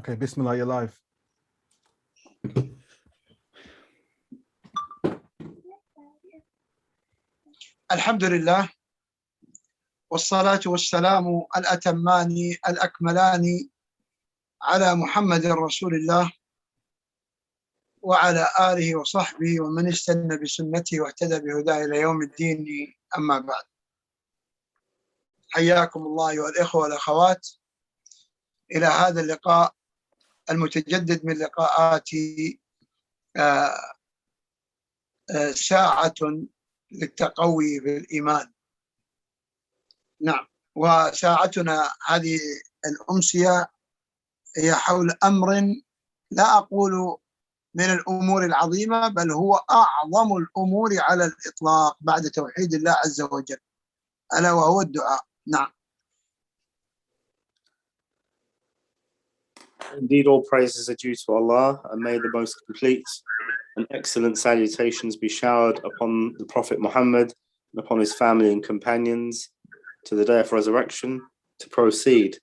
Okay, Bismillah, you're live. الحمد لله والصلاة والسلام الأتمان الأكملان على محمد رسول الله وعلى آله وصحبه ومن استنى بسنته واهتدى بهداه إلى يوم الدين. أما بعد، حياكم الله أيها الإخوة والأخوات إلى هذا اللقاء المتجدد من لقاءات ساعة للتقوي بالإيمان. نعم، وساعتنا هذه الأمسية هي حول أمر لا أقول من الأمور العظيمة، بل هو أعظم الأمور على الإطلاق بعد توحيد الله عز وجل، ألا وهو الدعاء. نعم. Indeed, all praises are due to Allah, and may the most complete and excellent salutations be showered upon the Prophet Muhammad and upon his family and companions to the day of resurrection. To proceed,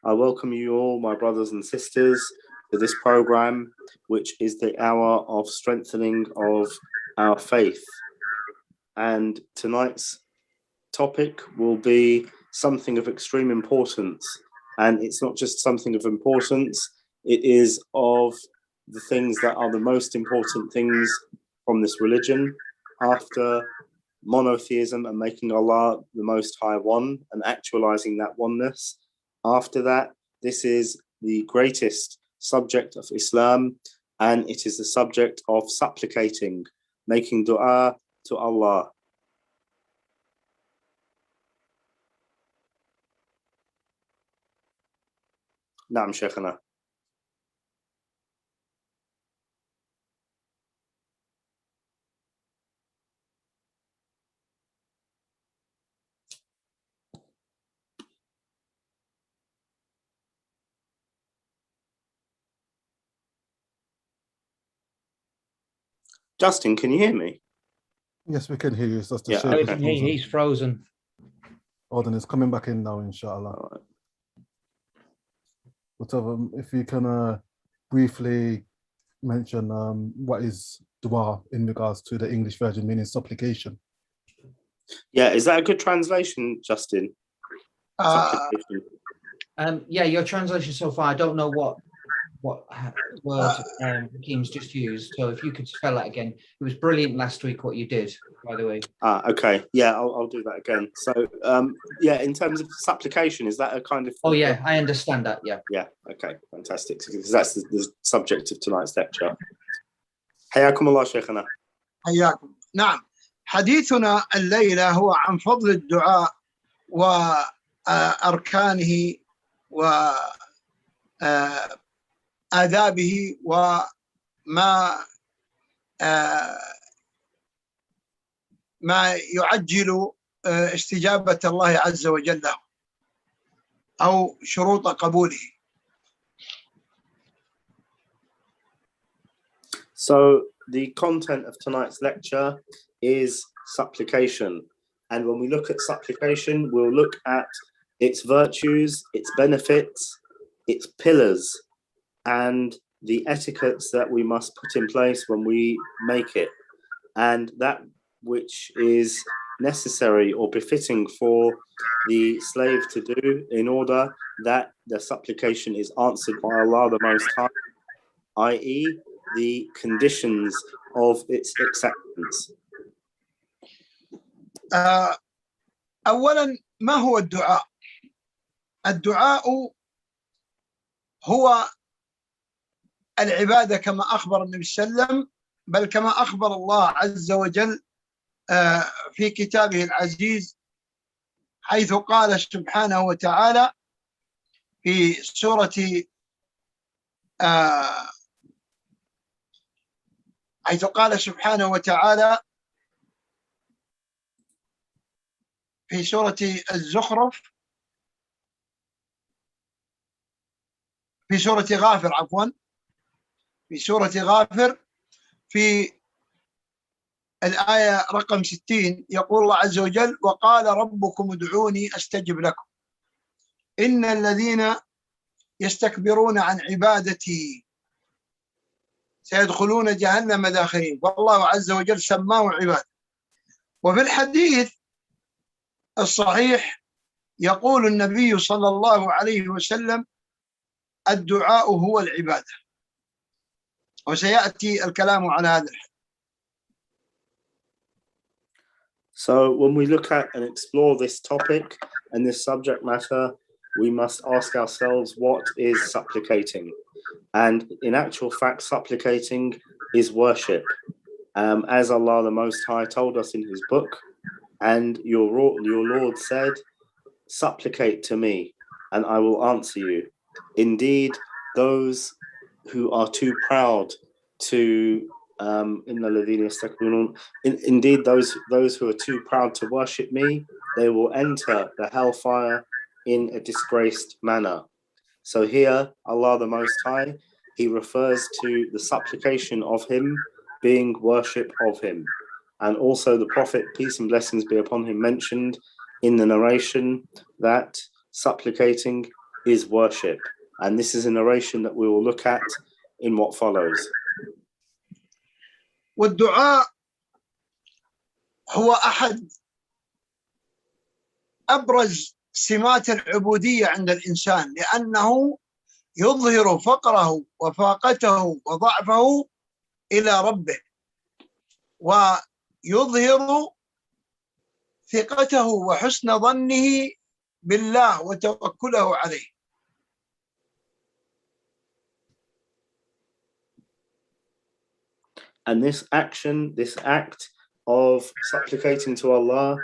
I welcome you all, my brothers and sisters, to this program, which is the hour of strengthening of our faith. And tonight's topic will be something of extreme importance. And it's not just something of importance, it is of the things that are the most important things from this religion, after monotheism and making Allah the Most High one and actualizing that oneness. After that, this is the greatest subject of Islam, and it is the subject of supplicating, making dua to Allah. نعم شيخنا. Justin, can you hear me? Yes, we can hear you. It's just the Yeah, shape okay. is frozen. He's frozen. Oh, then it's coming back in now, inshallah. All right. Whatever, if you can briefly mention what is dua in regards to the English version, meaning supplication. Yeah, is that a good translation, Justin? Supplication. Yeah, your translation so far, I don't know what word Hakeem's just used. So if you could spell that again. It was brilliant last week what you did, by the way. Okay. Yeah, I'll do that again. So, yeah, in terms of supplication, is that a kind of... Oh, yeah, I understand that, yeah. Yeah, okay, fantastic. Because that's the subject of tonight's lecture. حياكم الله شيخنا. حياكم. نعم، حديثنا الليلة هو عن فضل الدعاء وأركانه وآدابه وما ما يعجل استجابة الله عز وجل له أو شروط قبوله. So the content of tonight's lecture is supplication. And when we look at supplication, we'll look at its virtues, its benefits, its pillars, and the etiquettes that we must put in place when we make it, and that which is necessary or befitting for the slave to do in order that the supplication is answered by Allah the Most High, i.e. the conditions of its acceptance. أولا، ما هو الدعاء؟ الدعاء هو العبادة كما أخبر النبي صلى الله عليه وسلم، بل كما أخبر الله عز وجل في كتابه العزيز، حيث قال سبحانه وتعالى في سورة حيث قال سبحانه وتعالى في سورة الزخرف، في سورة غافر عفوا، في سورة غافر في الآية رقم 60 يقول الله عز وجل: وقال ربكم ادعوني أستجب لكم إن الذين يستكبرون عن عبادتي سيدخلون جهنم داخرين. والله عز وجل سماه عباد. وفي الحديث الصحيح يقول النبي صلى الله عليه وسلم الدعاء هو العبادة، وسيأتي الكلام على هذا الحديث. So when we look at and explore this topic and this subject matter, we must ask ourselves, what is supplicating? And in actual fact, supplicating is worship. As Allah the Most High told us in his book, and your Lord said, supplicate to me and I will answer you. Indeed, those who are too proud to indeed those who are too proud to worship me, they will enter the hellfire in a disgraced manner. So here, Allah the Most High, he refers to the supplication of him being worship of him. And also the Prophet, peace and blessings be upon him, mentioned in the narration that supplicating is worship. And this is a narration that we will look at in what follows. والدعاء هو أحد أبرز سمات العبودية عند الإنسان، لأنه يظهر فقره وفاقته وضعفه إلى ربه، ويظهر ثقته وحسن ظنه بالله وتوكله عليه. And this action, this act of supplicating to Allah,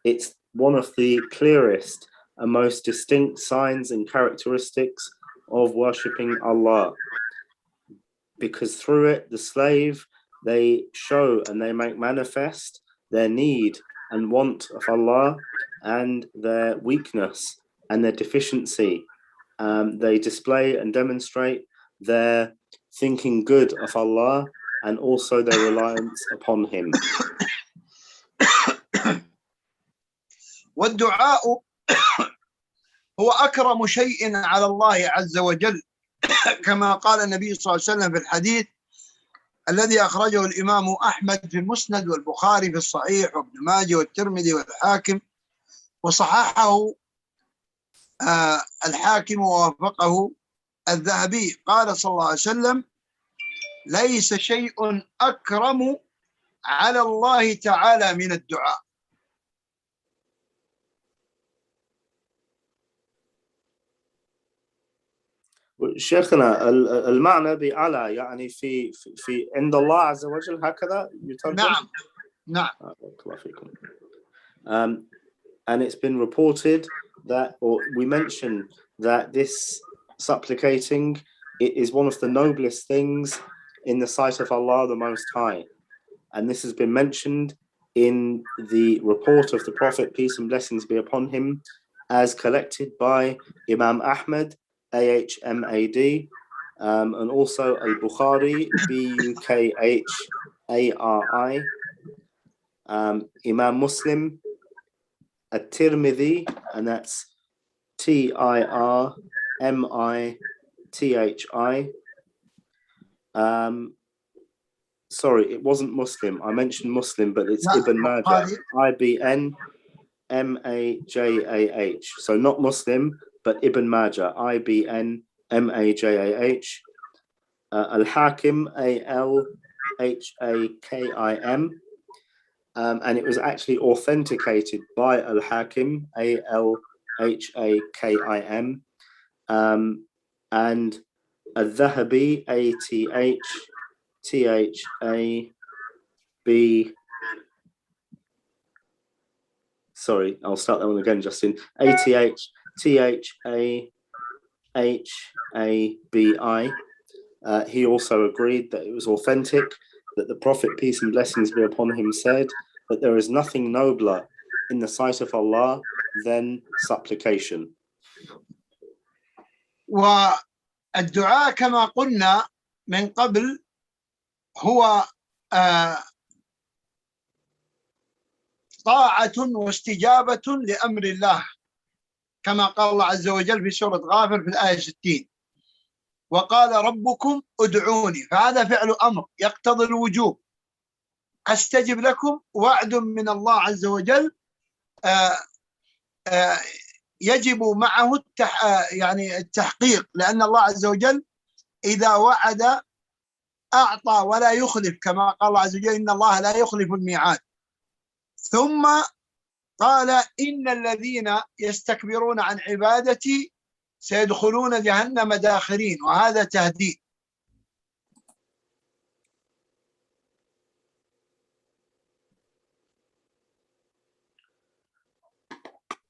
it's one of the clearest and most distinct signs and characteristics of worshipping Allah. Because through it, the slave, they show and they make manifest their need and want of Allah and their weakness and their deficiency. They display and demonstrate their thinking good of Allah and also their reliance upon him. والدعاء هو أكرم شيء على الله عز وجل، كما قال النبي صلى الله عليه وسلم في الحديث الذي أخرجه الإمام أحمد في المسند والبخاري في الصحيح وابن ماجه والترمذي والحاكم، وصححه الحاكم ووافقه الذهبي. قال صلى الله عليه وسلم: ليس شيء أكرم على الله تعالى من الدعاء. شيخنا المعنى بأعلى يعني في عند الله عز وجل هكذا يترجم؟ نعم. الله فيكم. And it's been reported that, or we mentioned that this supplicating, it is one of the noblest things in the sight of Allah the Most High. And this has been mentioned in the report of the Prophet, peace and blessings be upon him, as collected by Imam Ahmad, Ahmad, and also Al-Bukhari, Bukhari, Imam Muslim, At-Tirmidhi, and that's Tirmithi. Sorry, it wasn't Muslim. I mentioned Muslim, but it's Ibn Majah, Ibn Majah. So not Muslim, but Ibn Majah, Ibn Majah. Al-Hakim, Alhakim, and it was actually authenticated by Al-Hakim, Alhakim, and Al-Dhahabi, Athab. Sorry, I'll start that one again, Justin. Athabi. He also agreed that it was authentic, that the Prophet, peace and blessings be upon him, said that there is nothing nobler in the sight of Allah than supplication. والدعاء كما قلنا من قبل هو طاعة واستجابة لأمر الله، كما قال الله عز وجل في سورة غافر في الآية 60: وقال ربكم ادعوني، فهذا فعل أمر يقتضي الوجوب. أستجب لكم وعد من الله عز وجل يجب معه يعني التحقيق، لأن الله عز وجل إذا وعد أعطى ولا يخلف، كما قال الله عز وجل إن الله لا يخلف الميعاد. ثم قال إن الذين يستكبرون عن عبادتي سيدخلون جهنم داخرين، وهذا تهديد.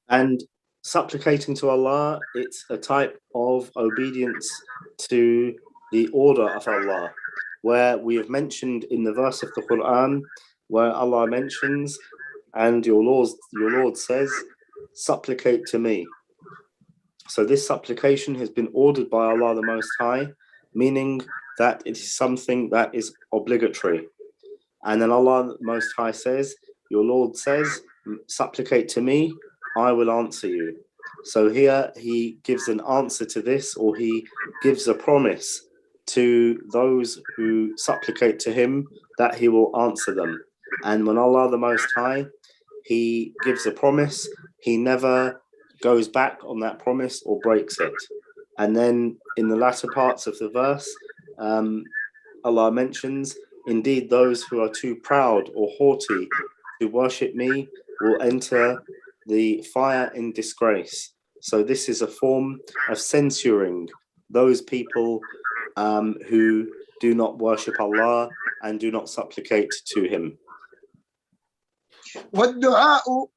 And supplicating to Allah, it's a type of obedience to the order of Allah, where we have mentioned in the verse of the Quran, where Allah mentions, and your Lord says, supplicate to me. So this supplication has been ordered by Allah the Most High, meaning that it is something that is obligatory. And then Allah the Most High says, your Lord says, supplicate to me, I will answer you. So here he gives an answer to this, or he gives a promise to those who supplicate to him that he will answer them. And when Allah the Most High, he gives a promise, he never goes back on that promise or breaks it. And then in the latter parts of the verse, Allah mentions, indeed those who are too proud or haughty to worship me will enter the fire in disgrace. So this is a form of censuring those people who do not worship Allah and do not supplicate to him. والدعاء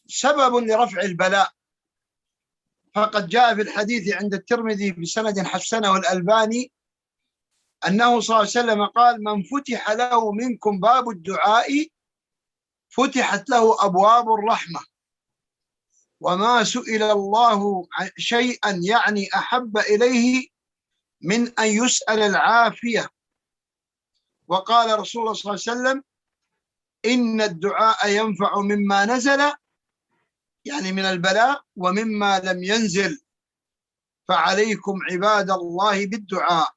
سبب لرفع البلاء، فقد جاء في الحديث عند الترمذي بسند حسنه الألباني أنه صلى الله عليه وسلم قال من فتح له منكم باب الدعاء فتحت له أبواب الرحمة، وما سئل الله شيئا يعني أحب إليه من أن يسأل العافية. وقال رسول الله صلى الله عليه وسلم إن الدعاء ينفع مما نزل، يعني من البلاء، ومما لم ينزل، فعليكم عباد الله بالدعاء.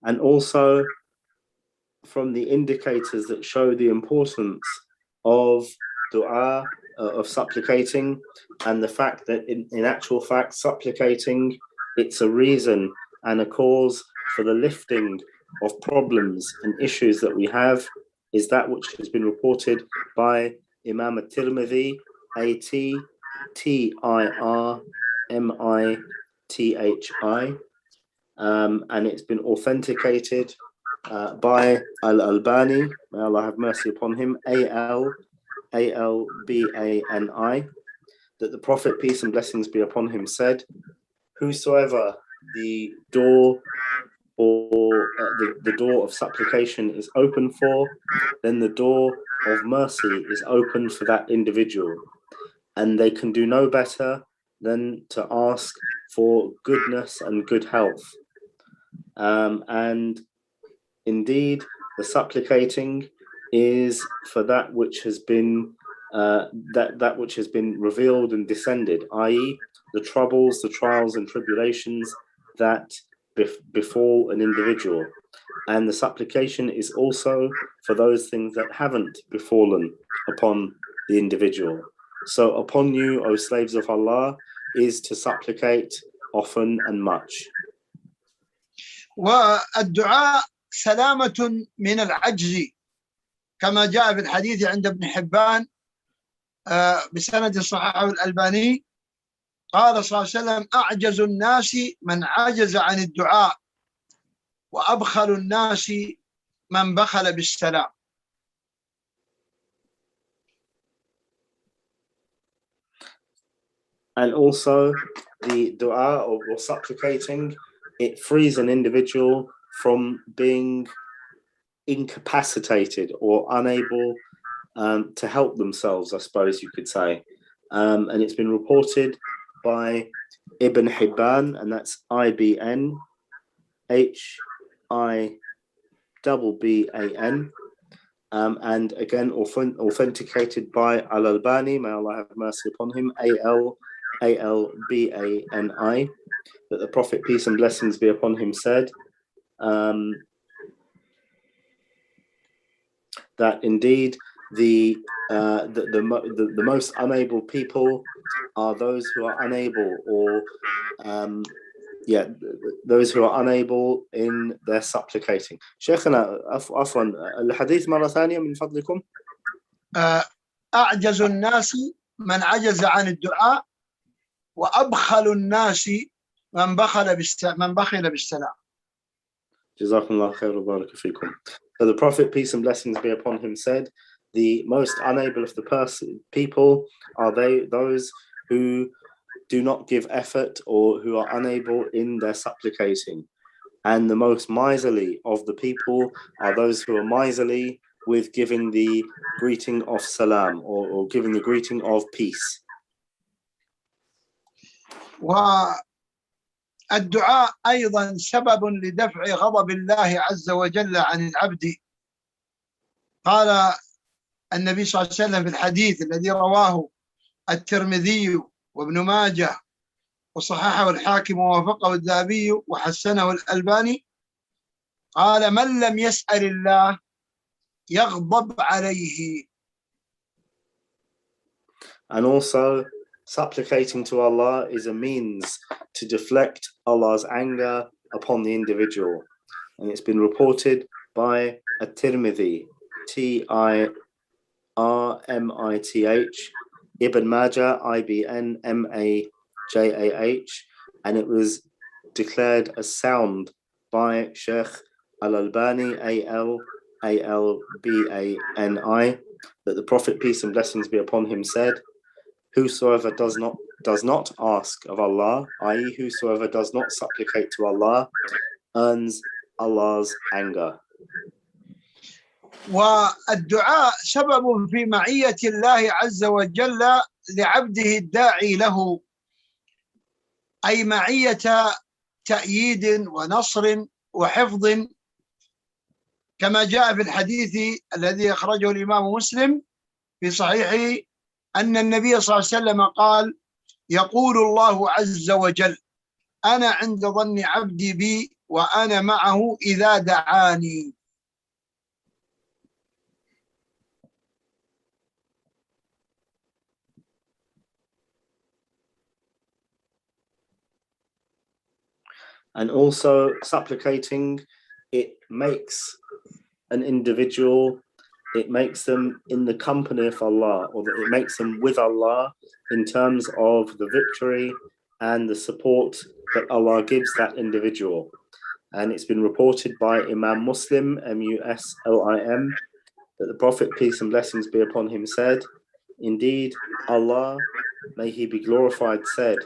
And also from the indicators that show the importance of dua, of supplicating, and the fact that in actual fact supplicating, it's a reason and a cause for the lifting of problems and issues that we have, is that which has been reported by Imam at-Tirmidhi, At-Tirmithi, and it's been authenticated by Al-Albani, may Allah have mercy upon him, Albani, that the Prophet, peace and blessings be upon him, said, whosoever the door or the door of supplication is open for, then the door of mercy is open for that individual, and they can do no better than to ask for goodness and good health. And indeed, the supplicating is for that which has been that which has been revealed and descended, i.e., the troubles, the trials, and tribulations that befall an individual. And the supplication is also for those things that haven't befallen upon the individual. So upon you, O slaves of Allah, is to supplicate often and much. والدعاء سلامة من العجز، كما جاء في الحديث عند ابن حبان بسند صححه الألباني، قال صلى الله عليه وسلم أعجز الناس من عجز عن الدعاء، وأبخل الناس من بخل بالسلام. And also the dua or supplicating, it frees an individual from being incapacitated or unable to help themselves, I suppose you could say. And it's been reported by Ibn Hibban, and that's IBN, HIBBAN, Alban. And again, authenticated by Al-Albani, may Allah have mercy upon him, Albani, that the Prophet, peace and blessings be upon him, said that indeed the most unable people are those who are unable, or those who are unable in their supplicating. شيخنا عفوا الحديث مرة ثانية من فضلكم. أعجز الناس من عجز عن الدعاء، وأبخل الناس من بخل بالسلام. جزاكم الله خير وبارك فيكم. So the Prophet, peace and blessings be upon him, said, the most unable of the people are those who do not give effort or who are unable in their supplicating. And the most miserly of the people are those who are miserly with giving the greeting of salam, or giving the greeting of peace. والدعاء أيضا سبب لدفع غضب الله عز وجل عن العبد. قال النبي صلى الله عليه وسلم في الحديث الذي رواه الترمذي وابن ماجه وصححه الحاكم ووافقه الذهبي وحسنه الألباني، قال: من لم يسأل الله يغضب عليه. And also, supplicating to Allah is a means to deflect Allah's anger upon the individual. And it's been reported by At-Tirmidhi, Tirmith, Ibn Majah, Ibn Majah, and it was declared as sound by Sheikh Al-Albani, Albani, that the Prophet, peace and blessings be upon him, said, whosoever does not ask of Allah, i.e. whosoever does not supplicate to Allah, earns Allah's anger. والدعاء سبب في معية الله عز وجل لعبده الداعي له، أي معية تأييد ونصر وحفظ، كما جاء في الحديث الذي أخرجه الإمام مسلم في صحيحه أن النبي صلى الله عليه وسلم قال: يقول الله عز وجل: أنا عند ظن عبدي بي وأنا معه إذا دعاني. And also supplicating, it makes an individual, it makes them in the company of Allah, or it makes them with Allah in terms of the victory and the support that Allah gives that individual. And it's been reported by Imam Muslim, Muslim, that the Prophet, peace and blessings be upon him, said, indeed, Allah, may he be glorified, said,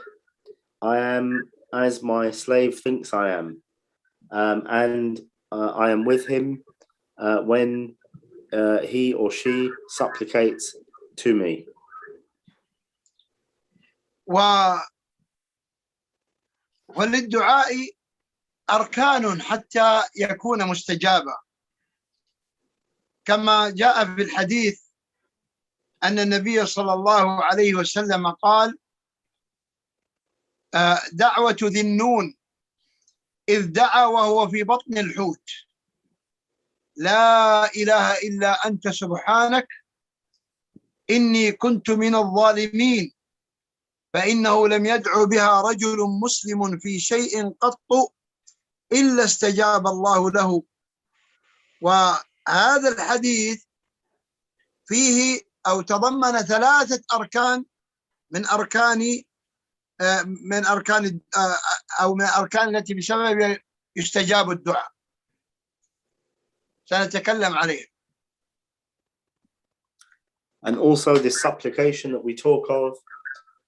I am as my slave thinks I am, and I am with him when he or she supplicates to me. وللدعاء أركان حتى يكون مستجابا، كما جاء في الحديث أن النبي صلى الله عليه وسلم قال: دعوة ذي النون إذ دعا وهو في بطن الحوت: لا إله إلا أنت سبحانك إني كنت من الظالمين، فإنه لم يدع بها رجل مسلم في شيء قط إلا استجاب الله له. وهذا الحديث فيه أو تضمن 3 أركان من أركان أو من الأركان التي بسببها يستجاب الدعاء، سنتكلم عليه. And also this supplication that we talk of,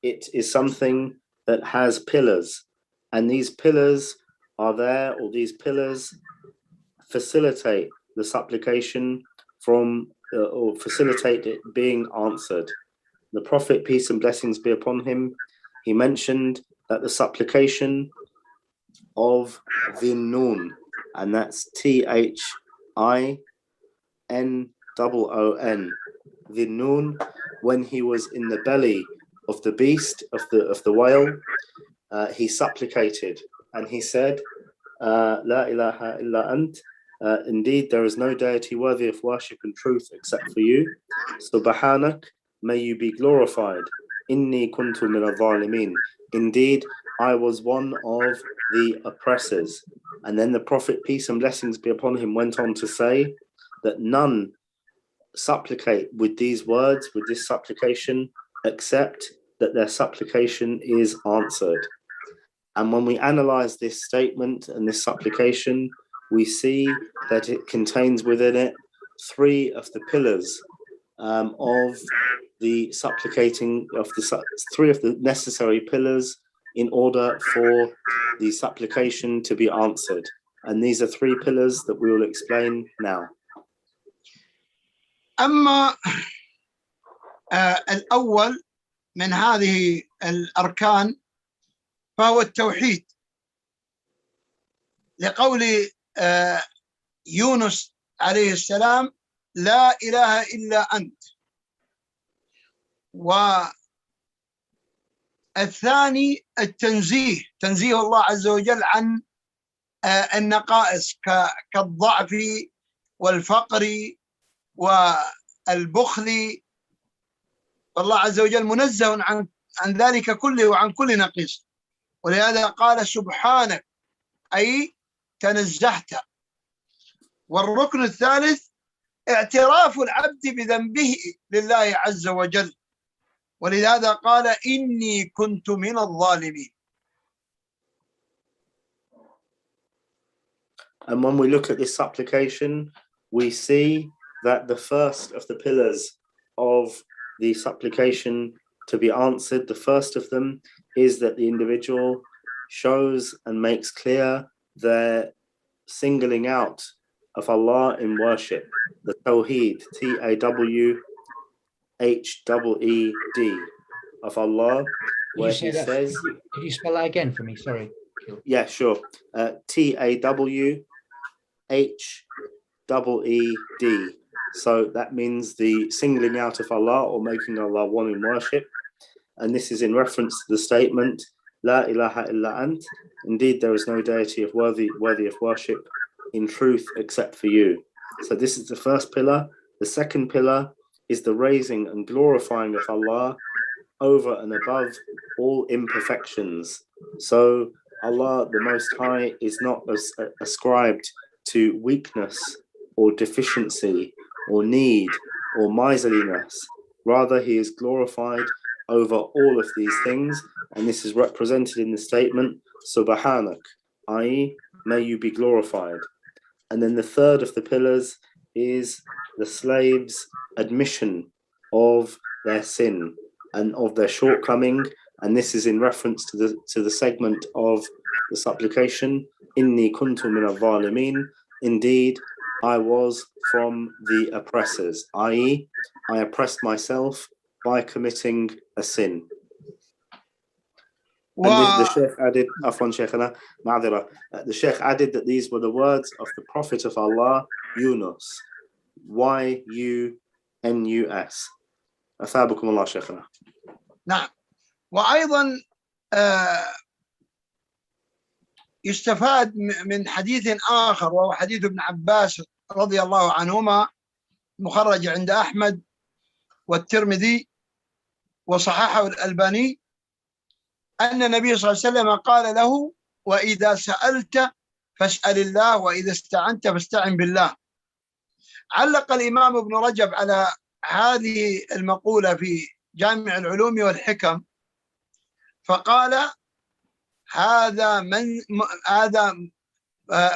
it is something that has pillars, and these pillars are there, or these pillars facilitate the supplication from or facilitate it being answered. The Prophet, peace and blessings be upon him, he mentioned that the supplication of the Nun, and that's Thnun, The Nun, when he was in the belly of the beast, of the whale, he supplicated and he said, La ilaha illa ant. Indeed, there is no deity worthy of worship and truth except for you. Subhanak, may you be glorified. Inni kuntu min al-zalimin. Indeed, I was one of the oppressors. And then the Prophet, peace and blessings be upon him, went on to say that none supplicate with these words, with this supplication, except that their supplication is answered. And when we analyze this statement and this supplication, we see that it contains within it three of the pillars of the supplicating, three of the necessary pillars in order for the supplication to be answered. And these are three pillars that we will explain now. أما الأول من هذه الأركان فهو التوحيد، لقول يونس عليه السلام لا إله إلا أنت. والثاني التنزيه، تنزيه الله عز وجل عن النقائص كالضعف والفقر والبخل، والله عز وجل منزه عن ذلك كله وعن كل نقيص، ولهذا قال سبحانك أي تنزهت. والركن الثالث اعتراف العبد بذنبه لله عز وجل، ولهذا قال إني كنت من الظالمين. And when we look at this supplication, we see that the first of the pillars of the supplication to be answered, the first of them is that the individual shows and makes clear their singling out of Allah in worship, the Tawheed, Tawheed of Allah, where he says, could you spell that again for me? Sorry. Yeah, sure. Tawheed. So that means the singling out of Allah or making Allah one in worship. And this is in reference to the statement, La ilaha illa ant. Indeed, there is no deity worthy of worship in truth except for you. So this is the first pillar. The second pillar is the raising and glorifying of Allah over and above all imperfections. So Allah, the Most High, is not ascribed to weakness or deficiency or need or miserliness. Rather, he is glorified over all of these things, and this is represented in the statement, Subhanak, i.e., may you be glorified. And then the third of the pillars is the slave's admission of their sin and of their shortcoming, and this is in reference to the segment of the supplication, Inni kuntu min al-zalimin. Indeed, I was from the oppressors, i.e., I oppressed myself by committing a sin. And the Sheikh added, the Sheikh added that these were the words of the Prophet of Allah, Yunus, Y-U-N-U-S. أثابكم الله شيخنا. نعم. وأيضا يستفاد من حديث آخر، وهو حديث ابن عباس رضي الله عنهما، مخرج عند أحمد والترمذي وصححه الألباني، أن النبي صلى الله عليه وسلم قال له: وإذا سألت فاسأل الله وإذا استعنت فاستعن بالله. علق الإمام ابن رجب على هذه المقولة في جامع العلوم والحكم، فقال: هذا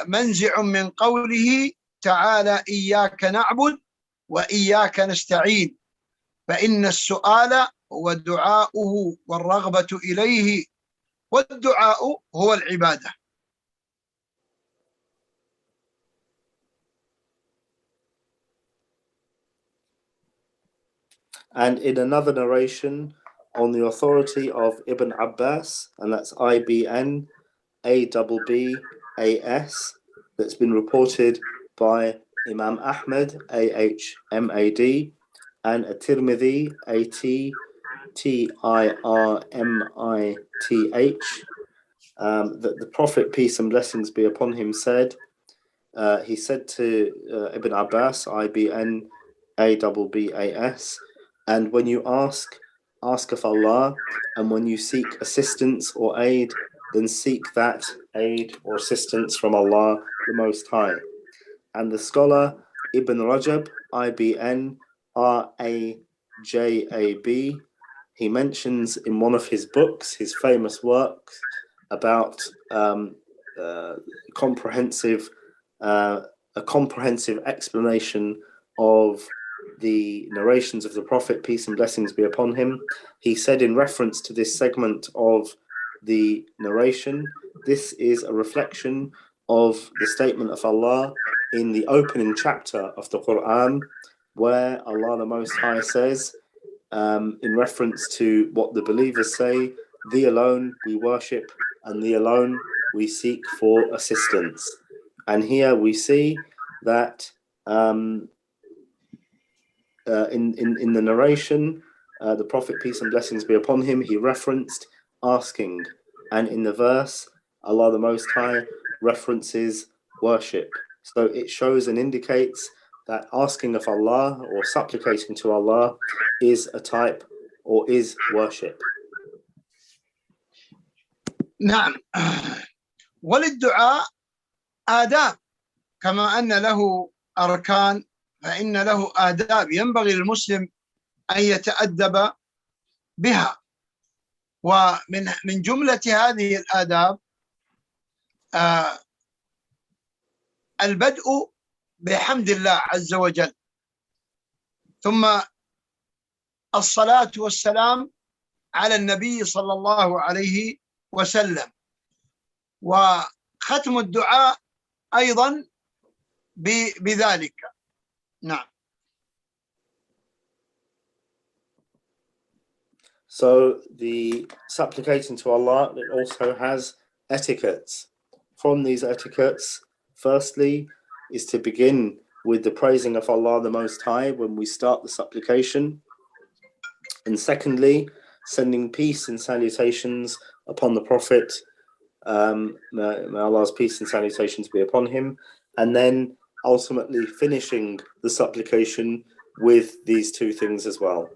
منزع من قوله تعالى: إياك نعبد وإياك نستعين، فإن السؤال هو دعاؤه والرغبة إليه، والدعاء هو العبادة. And in another narration on the authority of Ibn Abbas, and that's IBN ABBAS, that's been reported by Imam Ahmad, Ahmad, and At-Tirmidhi, Attirmidh, that the Prophet, peace and blessings be upon him, said, he said to Ibn Abbas, Ibn Abbas, and when you ask of Allah, and when you seek assistance or aid, then seek that aid or assistance from Allah the Most High. And the scholar Ibn Rajab, Ibn Rajab, he mentions in one of his books, his famous works, about a comprehensive explanation of the narrations of the Prophet, peace and blessings be upon him. He said in reference to this segment of the narration, this is a reflection of the statement of Allah in the opening chapter of the Quran, where Allah the Most High says, in reference to what the believers say, Thee alone we worship, and Thee alone we seek for assistance. And here we see that in the narration, the Prophet, peace and blessings be upon him, he referenced asking, and in the verse, Allah the Most High references worship. So it shows and indicates that asking of Allah or supplicating to Allah is a type or is worship. نعم. وللدعاء آداب كما أن له أركان فإن له آداب ينبغي للمسلم أن يتأدب بها. ومن جملة هذه الآداب البدء بحمد الله عز وجل، ثم الصلاة والسلام على النبي صلى الله عليه وسلم، وختم الدعاء أيضا بذلك. نعم. So the supplicating to Allah, it also has etiquettes. From these etiquettes, firstly, is to begin with the praising of Allah the Most High when we start the supplication. And secondly, sending peace and salutations upon the Prophet, may Allah's peace and salutations be upon him, and then ultimately finishing the supplication with these two things as well.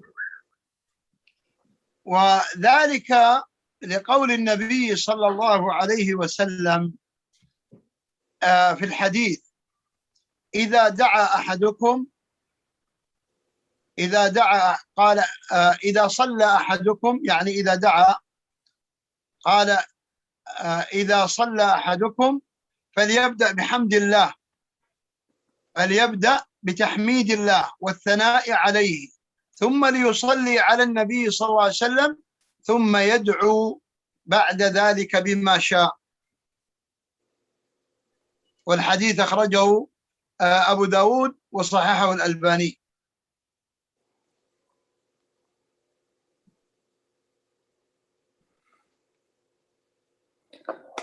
وذلك لقول النبي صلى الله عليه وسلم في الحديث: إذا دعا أحدكم، إذا دعا قال إذا صلى أحدكم، يعني إذا دعا، قال إذا صلى أحدكم فليبدأ بحمد الله، فليبدأ بتحميد الله والثناء عليه، ثم ليصلي على النبي صلى الله عليه وسلم، ثم يدعو بعد ذلك بما شاء. والحديث أخرجه أبو داود وصححه الألباني.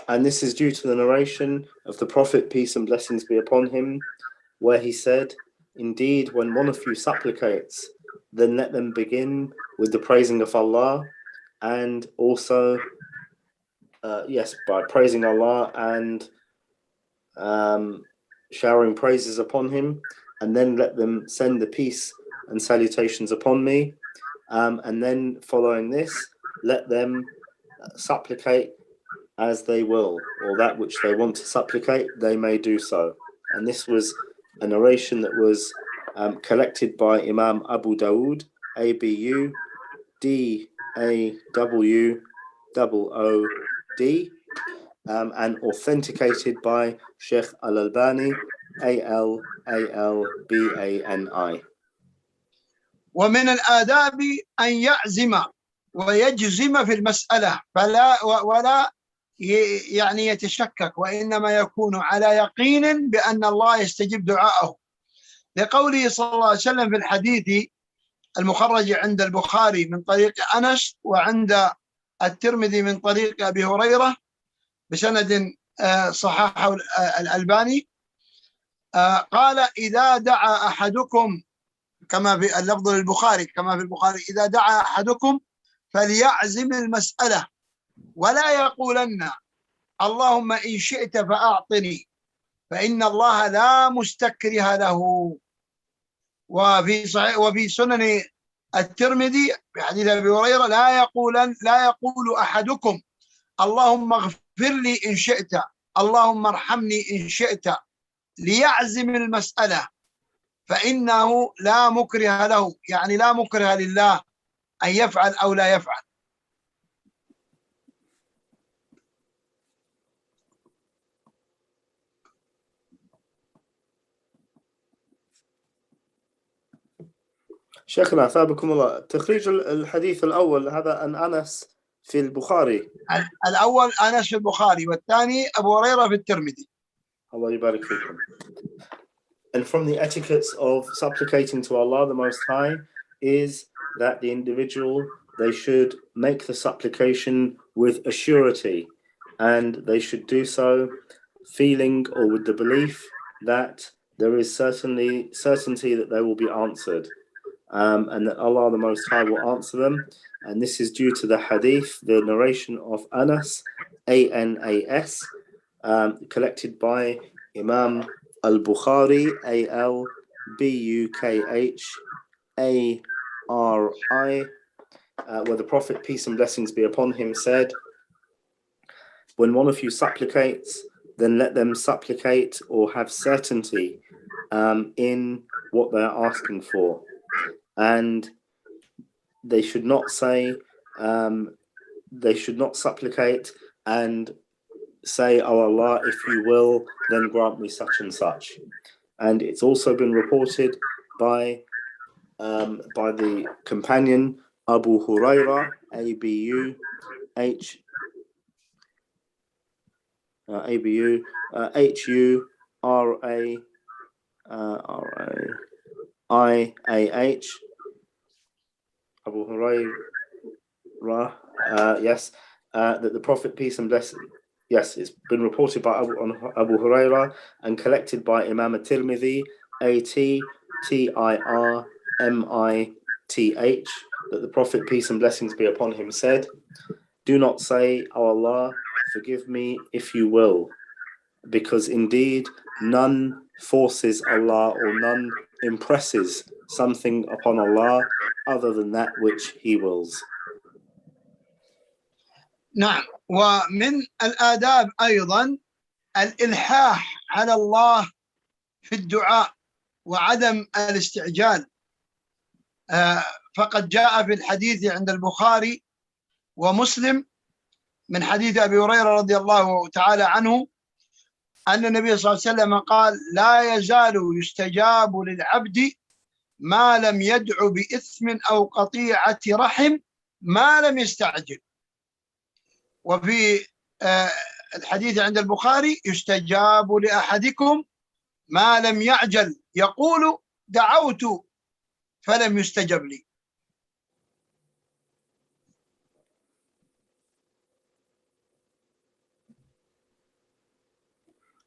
And this is due to the narration of the Prophet, peace and blessings be upon him, where he said, indeed, when one of you supplicates, then let them begin with the praising of Allah, and also, by praising Allah and showering praises upon him, and then let them send the peace and salutations upon me, and then following this, let them supplicate as they will, or that which they want to supplicate, they may do so. And this was a narration that was collected by Imam Abu Dawood, Abu Dawood, and authenticated by Sheikh Al-Albani, Albani. ومن الآداب أن يعزم ويجزم في المسألة، ولا يعني يتشكك، وإنما يكون على يقين بأن الله يستجيب دعاءه، لقوله صلى الله عليه وسلم في الحديث المخرج عند البخاري من طريق أنس، وعند الترمذي من طريق أبي هريرة بسند صححه الألباني، قال إذا دعا أحدكم كما في اللفظ البخاري كما في البخاري إذا دعا أحدكم فليعزم المسألة ولا يقولن اللهم إن شئت فأعطني فإن الله لا مستكره له. وفي سنن الترمذي في حديث أبي هريرة لا يقول أحدكم اللهم اغفر لي إن شئت اللهم ارحمني إن شئت، ليعزم المسألة فإنه لا مكره له، يعني لا مكره لله أن يفعل أو لا يفعل. شيخنا أثابكم الله، تخريج الحديث الأول هذا عن أنس في البخاري. الأول أنس في البخاري والثاني أبو هريرة في الترمذي. Allah يبارك فيكم. And from the etiquettes of supplicating to Allah the Most High is that the individual, they should make the supplication with a surety, and they should do so feeling or with the belief that there is certainty that they will be answered, and that Allah the Most High will answer them. And this is due to the hadith, the narration of Anas, A-N-A-S, collected by Imam al-Bukhari, A-L-B-U-K-H-A-R-I, where the Prophet, peace and blessings be upon him, said, when one of you supplicates, then let them supplicate or have certainty in what they are asking for. And they should not say, they should not supplicate and say, oh Allah, if you will, then grant me such and such. And it's also been reported by the companion Abu Huraira, H-U-R-A-I-A-H, Abu Huraira, yes, that the Prophet, peace and blessing, yes, it's been reported by Abu Huraira and collected by Imam al-Tirmidhi, A-T-T-I-R-M-I-T-H, that the Prophet, peace and blessings be upon him, said, do not say, oh Allah, forgive me if you will, because indeed none forces Allah or none impresses something upon Allah other than that which he wills. نعم، ومن الآداب أيضا الإلحاح على الله في الدعاء وعدم الاستعجال. فقد جاء في الحديث عند البخاري ومسلم من حديث أبي هريرة رضي الله تعالى عنه أن النبي صلى الله عليه وسلم قال لا يزال يستجاب للعبد ما لم يدع بإثم أو قطيعة رحم ما لم يستعجل. وفي الحديث عند البخاري يستجاب لأحدكم ما لم يعجل يقول دعوت فلم يستجب لي.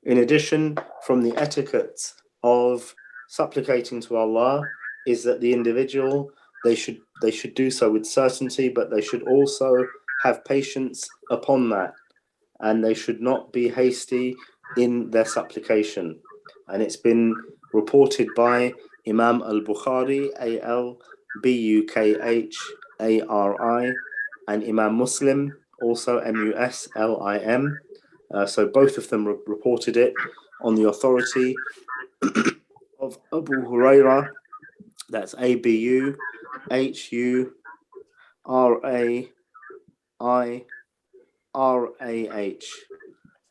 In addition, from the etiquette of supplicating to Allah is that the individual, they should do so with certainty, but they should also have patience upon that, and they should not be hasty in their supplication. And it's been reported by Imam al-Bukhari, A-L-B-U-K-H-A-R-I, and Imam Muslim, also M-U-S-L-I-M. So both of them reported it on the authority of Abu Huraira, that's A-B-U-H-U-R-A-I-R-A-H,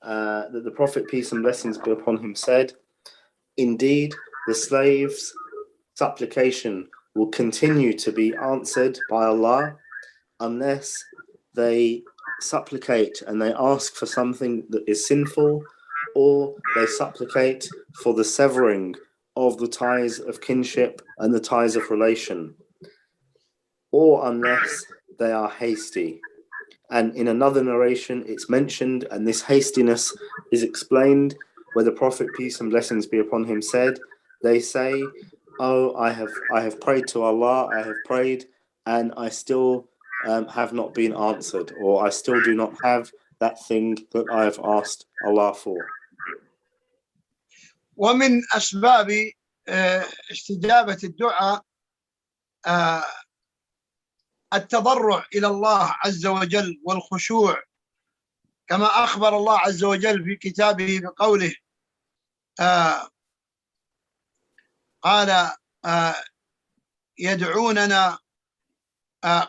that the Prophet, peace and blessings be upon him, said, indeed, the slave's supplication will continue to be answered by Allah unless they supplicate and they ask for something that is sinful, or they supplicate for the severing of the ties of kinship and the ties of relation, or unless they are hasty. And in another narration it's mentioned, and this hastiness is explained, where the Prophet, peace and blessings be upon him, said, they say, oh, I have prayed to Allah, I have prayed, and I still have not been answered, or I still do not have that thing that I have asked Allah for. ومن أسباب استجابة الدعاء التضرع إلى الله عز وجل والخشوع، كما أخبر الله عز وجل في كتابه بقوله قال يدعوننا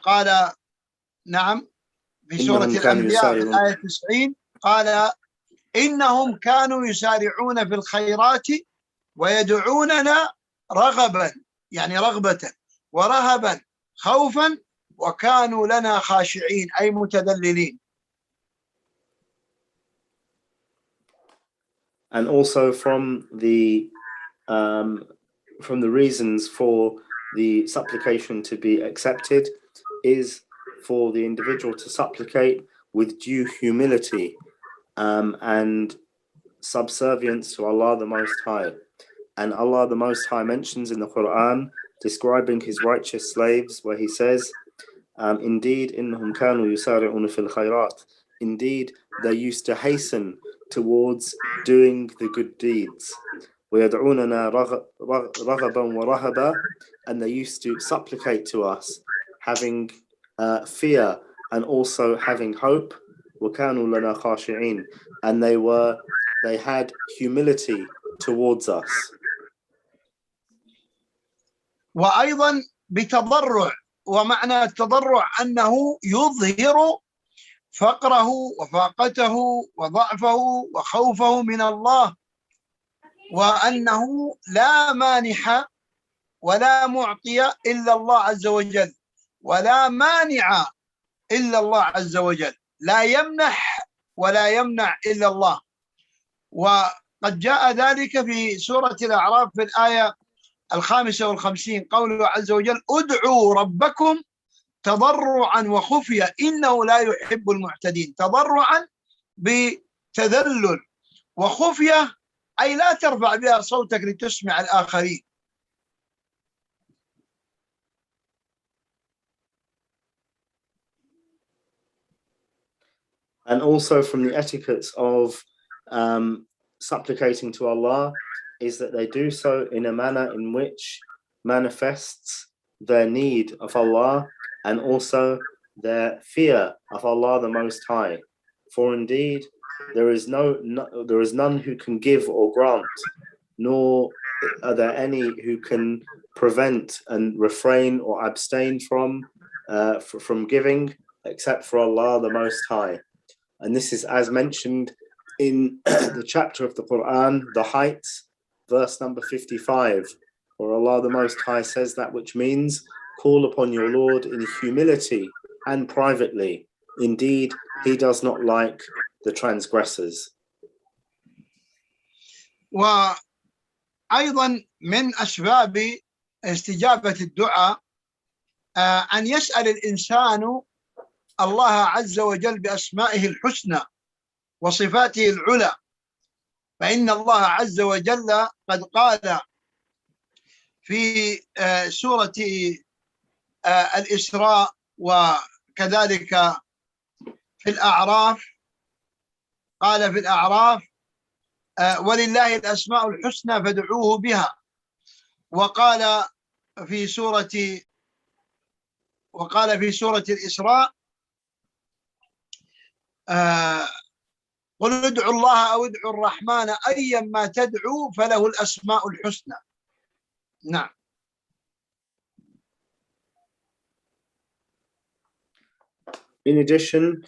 قال نعم في سورة الأنبياء في الآية 90 قال إنهم كانوا يسارعون في الخيرات ويدعوننا رغبا، يعني رغبة، ورهبا خوفا، وكانوا لنا خاشعين أي متذللين. And also from the reasons for the supplication to be accepted is for the individual to supplicate with due humility and subservience to Allah the Most High. And Allah the Most High mentions in the Quran, describing his righteous slaves, where he says, indeed, إِنَّهُمْ كَانُوا يُسَارِعُونَ فِي الْخَيْرَاتِ, indeed, they used to hasten towards doing the good deeds. وَيَدْعُونَنَا رَغَبًا وَرَهَبًا, and they used to supplicate to us, having fear and also having hope. وَكَانُوا لَنَا خَاشِعِينَ, and they had humility towards us. وأيضا بتضرع، ومعنى التضرع أنه يظهر فقره وفاقته وضعفه وخوفه من الله، وأنه لا مانح ولا معطي إلا الله عز وجل، ولا مانع إلا الله عز وجل، لا يمنح ولا يمنع إلا الله. وقد جاء ذلك في سورة الأعراف في الآية 55 قوله عز وجل ادعوا ربكم تضرعا وخفية إنه لا يحب المعتدين. تضرعا بتذلل، وخفية أي لا ترفع بها صوتك لتسمع الآخرين. And also from the etiquettes of supplicating to Allah is that they do so in a manner in which manifests their need of Allah and also their fear of Allah the Most High. For indeed, there is none who can give or grant, nor are there any who can prevent and refrain or abstain from giving, except for Allah the Most High. And this is as mentioned in the chapter of the Quran, the Heights, verse number 55, where Allah the Most High says that which means, call upon your Lord in humility and privately. Indeed, he does not like the transgressors. وأيضا من أسباب استجابة الدعاء أن يسأل الإنسان الله عز وجل بأسمائه الحسنى وصفاته العلى، فإن الله عز وجل قد قال في سورة الإسراء وكذلك في الأعراف، قال في الأعراف ولله الأسماء الحسنى فادعوه بها، وقال في سورة الإسراء قل ادعوا الله أو ادعوا الرحمن أيا ما تدعوا فله الأسماء الحسنى. نعم. In addition,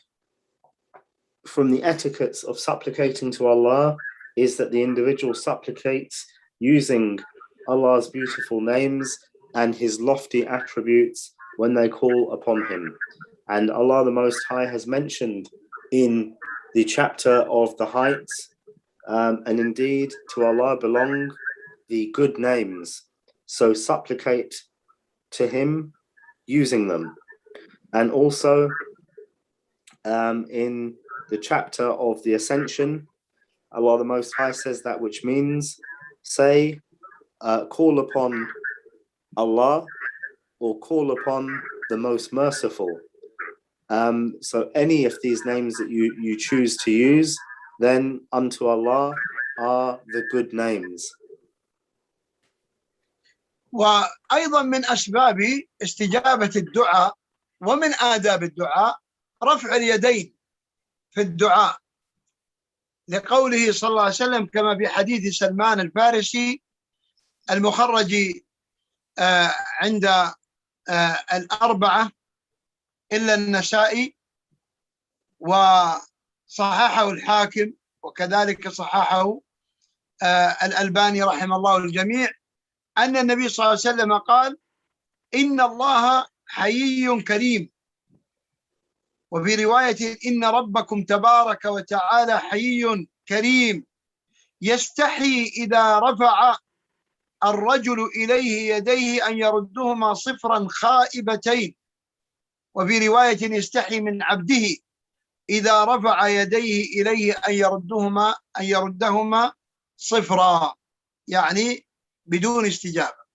from the etiquettes of supplicating to Allah is that the individual supplicates using Allah's beautiful names and his lofty attributes when they call upon him. And Allah the Most High has mentioned in the chapter of the Heights, and indeed to Allah belong the good names, so supplicate to him using them. And also in the chapter of the Ascension, Allah the Most High says that which means, say, call upon Allah or call upon the Most Merciful. So any of these names that you choose to use, then unto Allah are the good names. وأيضا من أسباب استجابة الدعاء ومن آداب الدعاء رفع اليدين في الدعاء، لقوله صلى الله عليه وسلم كما في حديث سلمان الفارسي المخرج عند الأربعة إلا النسائي، وصححه الحاكم وكذلك صححه الألباني رحمه الله الجميع، أن النبي صلى الله عليه وسلم قال: إن الله حيي كريم. وفي رواية: إن ربكم تبارك وتعالى حيي كريم يستحي إذا رفع الرجل إليه يديه أن يردهما صفرا خائبتين. وفي رواية: يستحي من عبده إذا رفع يديه إليه أن يردهما صفرا، يعني بدون استجابة.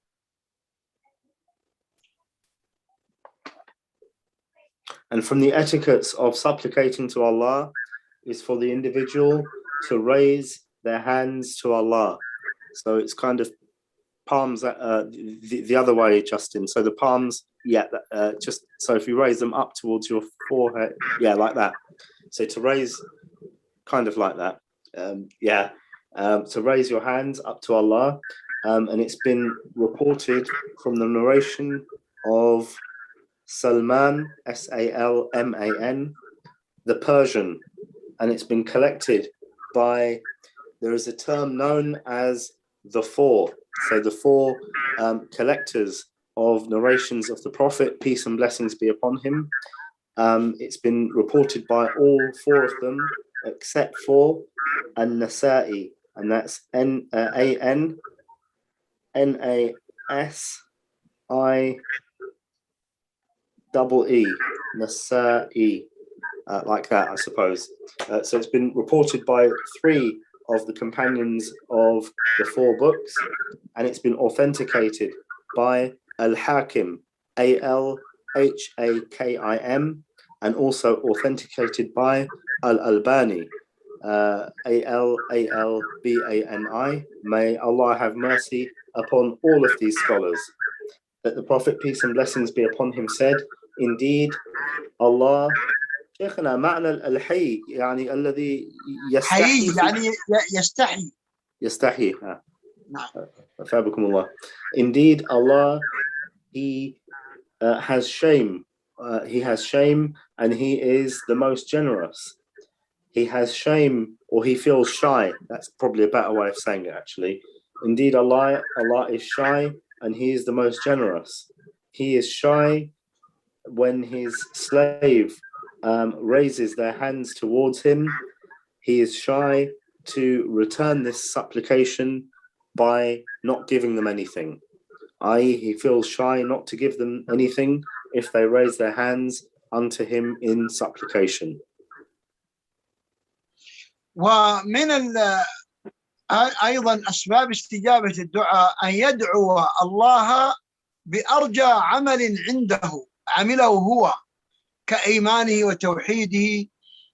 And from the etiquettes of supplicating to Allah is for the individual to raise their hands to Allah. So it's kind of palms the other way, Justin. So the palms, just so if you raise them up towards your forehead, like that. So to raise kind of like that, to raise your hands up to Allah. And it's been reported from the narration of Salman, Salman, the Persian, and it's been collected by, there is a term known as the four. So the four collectors of narrations of the Prophet, peace and blessings be upon him. It's been reported by all four of them except for An-Nasa'i, and that's N-A-N-N-A-S-I double E, Nasa'i, like that, I suppose. So it's been reported by three of the companions of the four books, and it's been authenticated by Al-Hakim, A-L-H-A-K-I-M, and also authenticated by Al-Albani, A-L-A-L-B-A-N-I. May Allah have mercy upon all of these scholars. That the Prophet, peace and blessings be upon him, said, indeed, Allah, شيخنا معنى الحي يعني الذي يستحي يعني يستحي نعم أثابكم الله. Indeed, Allah, he has shame. He has shame, and he is the most generous. He has shame, or he feels shy. That's probably a better way of saying it, actually. Indeed, Allah is shy, and he is the most generous. He is shy when his slave raises their hands towards him. He is shy to return this supplication by not giving them anything. I.e., he feels shy not to give them anything if they raise their hands unto him in supplication. ومن أيضا أسباب استجابة الدعاء أن يدعو الله بأرجى عمل عنده عمله هو كإيمانه وتوحيده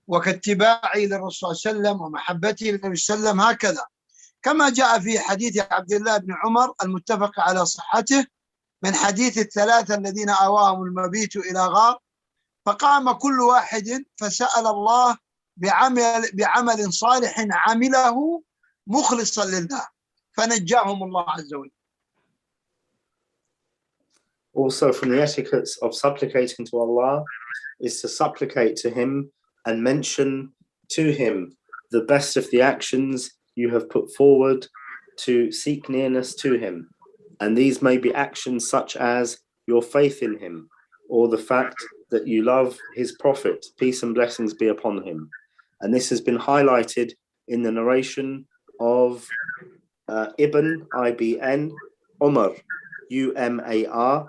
وكاتباعه للرسول صلى الله عليه وسلم ومحبته للنبي صلى الله عليه وسلم، هكذا كما جاء في حديث عبد الله بن عمر المتفق على صحته من حديث الثلاثة الذين آواهم المبيت إلى غار فقام كل واحد فسأل الله بعمل صالح عمله مخلصا لله فنجاهم الله عز وجل. Also, from the etiquettes of supplicating to Allah is to supplicate to him and mention to him the best of the actions you have put forward to seek nearness to him. And these may be actions such as your faith in him, or the fact that you love his prophet, peace and blessings be upon him. And this has been highlighted in the narration of Ibn Umar, U-M-A-R,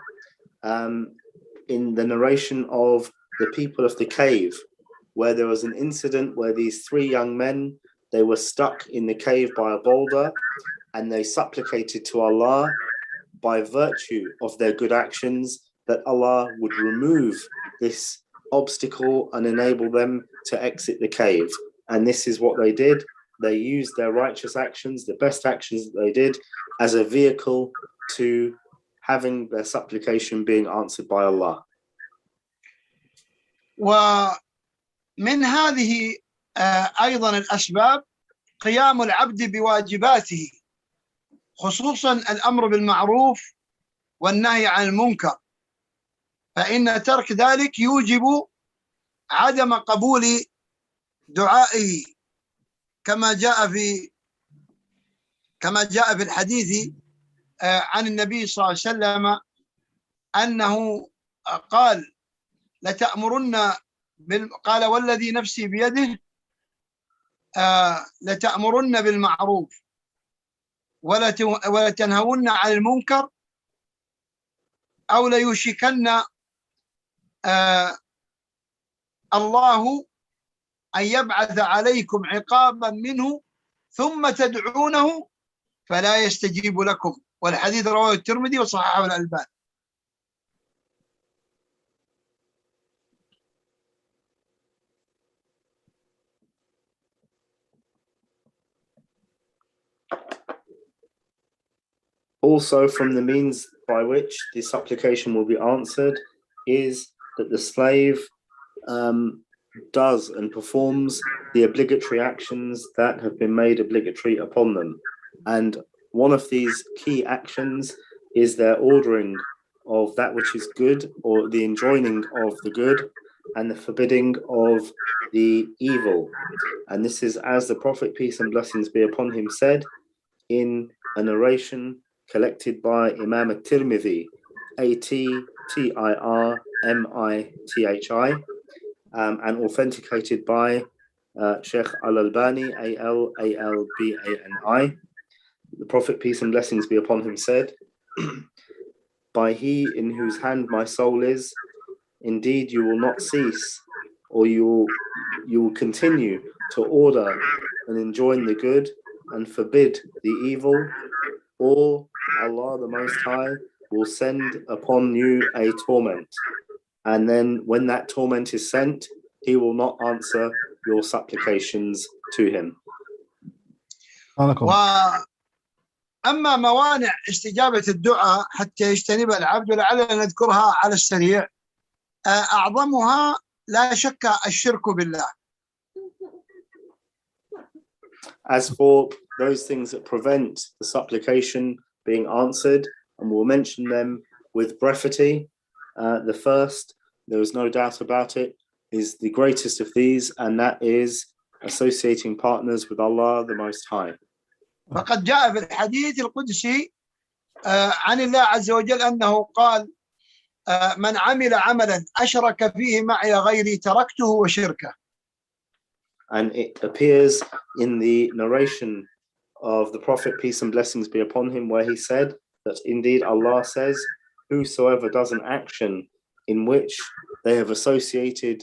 in the narration of the people of the cave, where there was an incident where these three young men they were stuck in the cave by a boulder, and they supplicated to Allah by virtue of their good actions that Allah would remove this obstacle and enable them to exit the cave. And this is what they did. They used their righteous actions, the best actions that they did, as a vehicle to having their supplication being answered by Allah. ومن هذه أيضا الأسباب قيام العبد بواجباته، خصوصا الأمر بالمعروف والنهي عن المنكر، فإن ترك ذلك يوجب عدم قبول دعائه، كما جاء في الحديث عن النبي صلى الله عليه وسلم أنه قال لتأمرن قال والذي نفسي بيده لتأمرن بالمعروف ولتنهون عن المنكر أو ليوشكن الله أن يبعث عليكم عقابا منه ثم تدعونه فلا يستجيب لكم. والحديث رواه الترمذي وصححه الألباني. Also, from the means by which the supplication will be answered is that the slave does and performs the obligatory actions that have been made obligatory upon them. And one of these key actions is their ordering of that which is good, or the enjoining of the good, and the forbidding of the evil. And this is as the Prophet, peace and blessings be upon him, said in a narration collected by Imam at-Tirmidhi, At-Tirmithi, and authenticated by Sheikh Al-Albani, Al-Albani. The Prophet, peace and blessings be upon him, said, by he in whose hand my soul is, indeed you will not cease, or you will continue to order and enjoin the good and forbid the evil, or Allah the Most High will send upon you a torment. And then when that torment is sent, he will not answer your supplications to him. وأما موانع استجابة الدعاء حتى يجتنبها العبد، ولعلنا نذكرها على السريع. أعظمها لا شك الشرك بالله. As for those things that prevent the supplication being answered, and we'll mention them with brevity, the first, there is no doubt about it, is the greatest of these, and that is associating partners with Allah the Most High. فقد جاء في الحديث القدسي عن الله عز وجل أنه قال من عمل عملا أشرك فيه معي غيري تركته وشركه. And it appears in the narration of the Prophet, peace and blessings be upon him, where he said that indeed Allah says, whosoever does an action in which they have associated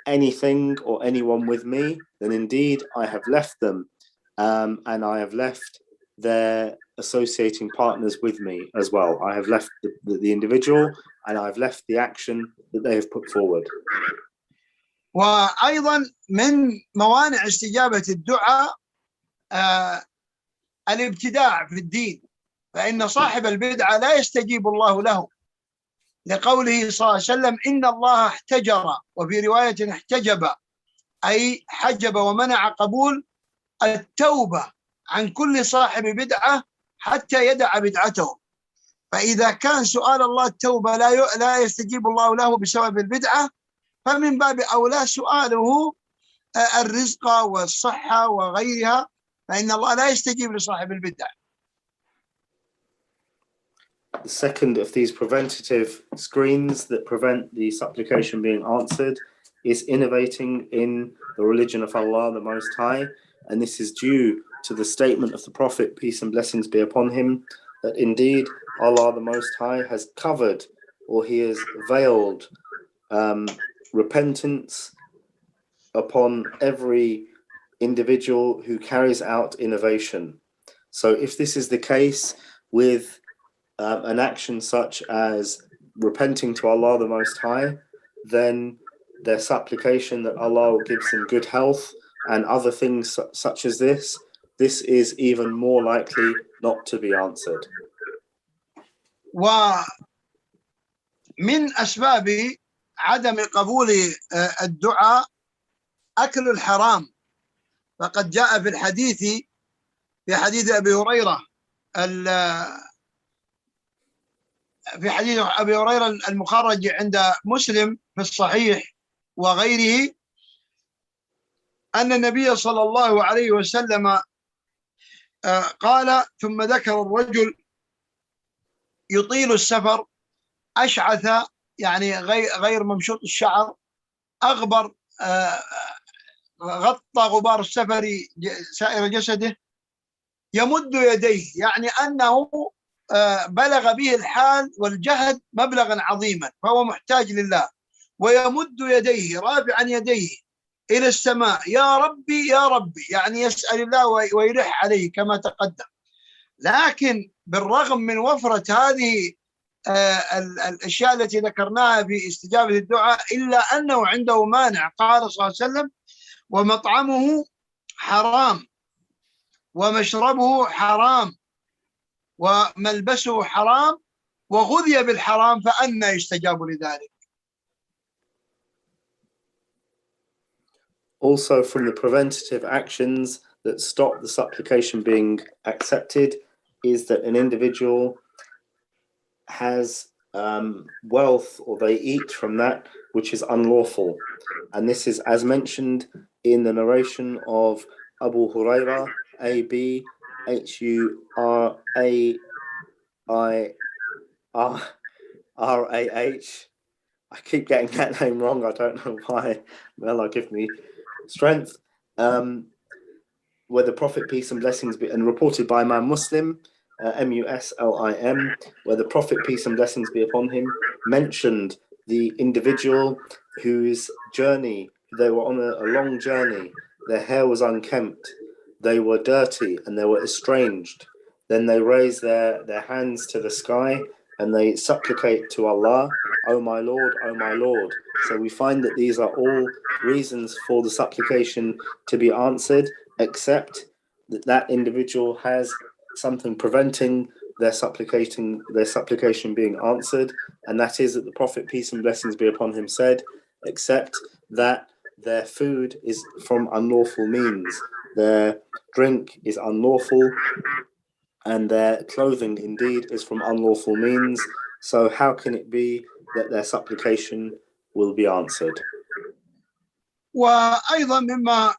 anything or anyone with me, then indeed I have left them, and I have left their associating partners with me as well. I have left the individual, and I've left the action that they have put forward. وأيضا من موانع استجابة الدعاء الابتداع في الدين، فإن صاحب البدعة لا يستجيب الله له، لقوله صلى الله عليه وسلم إن الله احتجر، وفي رواية احتجب أي حجب ومنع قبول التوبة عن كل صاحب بدعة حتى يدع بدعته. فإذا كان سؤال الله التوبة لا يستجيب الله له بسبب البدعة، فمن باب أولى سؤاله الرزق والصحة وغيرها، فإن الله لا يستجيب لصاحب البدع. The second of these preventative screens that prevent the supplication being answered is innovating in the religion of Allah the Most High, and this is due to the statement of the Prophet, peace and blessings be upon him, that indeed Allah the Most High has covered, or he has veiled repentance upon every individual who carries out innovation. So if this is the case with an action such as repenting to Allah the Most High, then their supplication that Allah will give them good health and other things such as this is even more likely not to be answered. ومن أسباب عدم قبول الدعاء أكل الحرام، فقد جاء في الحديث في حديث أبي هريرة في حديث أبي هريرة المخرج عند مسلم في الصحيح وغيره أن النبي صلى الله عليه وسلم قال: ثم ذكر الرجل يطيل السفر أشعث، يعني غير ممشوط الشعر، أغبر، غطى غبار السفر سائر جسده، يمد يديه، يعني أنه بلغ به الحال والجهد مبلغا عظيما، فهو محتاج لله، ويمد يديه رافعا يديه إلى السماء: يا ربي يا ربي، يعني يسأل الله ويلح عليه كما تقدم. لكن بالرغم من وفرة هذه الأشياء التي ذكرناها في استجابة الدعاء، إلا أنه عنده مانع. قال صلى الله عليه وسلم: ومطعمه حرام، ومشربه حرام، وملبسه حرام، وغذي بالحرام، فأنى يستجاب لذلك. Also, from the preventative actions that stop the supplication being accepted is that an individual has wealth, or they eat from that which is unlawful. And this is as mentioned in the narration of Abu Hurairah, A-B H-U-R-A-I-R-A-H. I keep getting that name wrong. I don't know why. May Allah give me strength. Where the Prophet, peace and blessings be, and reported by Imam Muslim, M-U-S-L-I-M, where the Prophet, peace and blessings be upon him, mentioned the individual whose journey, they were on a long journey, their hair was unkempt, they were dirty, and they were estranged. Then they raise their hands to the sky and they supplicate to Allah, "Oh my Lord, oh my Lord." So we find that these are all reasons for the supplication to be answered, except that that individual has something preventing their supplication being answered, and that is that the Prophet, peace and blessings be upon him, said, except that their food is from unlawful means, their drink is unlawful, and their clothing indeed is from unlawful means. So how can it be that their supplication will be answered? وأيضا مما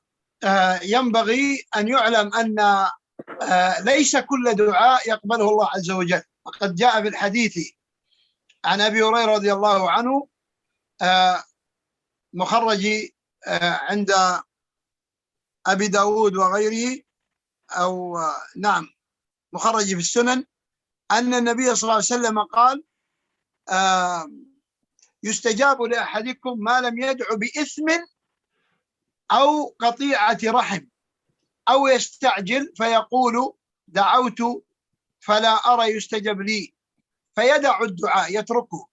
ينبغي أن يعلم أن ليس كل دعاء يقبله الله عز وجل. وقد جاء في الحديث عن أبي هريرة رضي الله عنه مخرج عند أبي داود وغيره، أو نعم مخرج في السنن، أن النبي صلى الله عليه وسلم قال: يستجاب لأحدكم ما لم يدع بإثم أو قطيعة رحم، أو يستعجل فيقول: دعوت فلا أرى يستجب لي، فيدع الدعاء يتركه.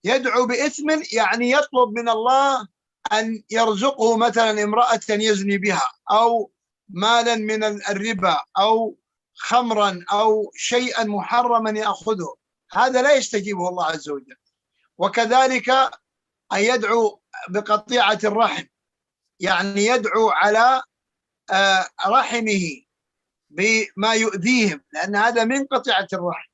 يدعو بإثم يعني يطلب من الله أن يرزقه مثلا امرأة يزني بها، أو مالا من الربا، أو خمرا، أو شيئا محرما يأخذه، هذا لا يستجيبه الله عز وجل. وكذلك أن يدعو بقطيعة الرحم، يعني يدعو على رحمه بما يؤذيهم، لأن هذا من قطيعة الرحم.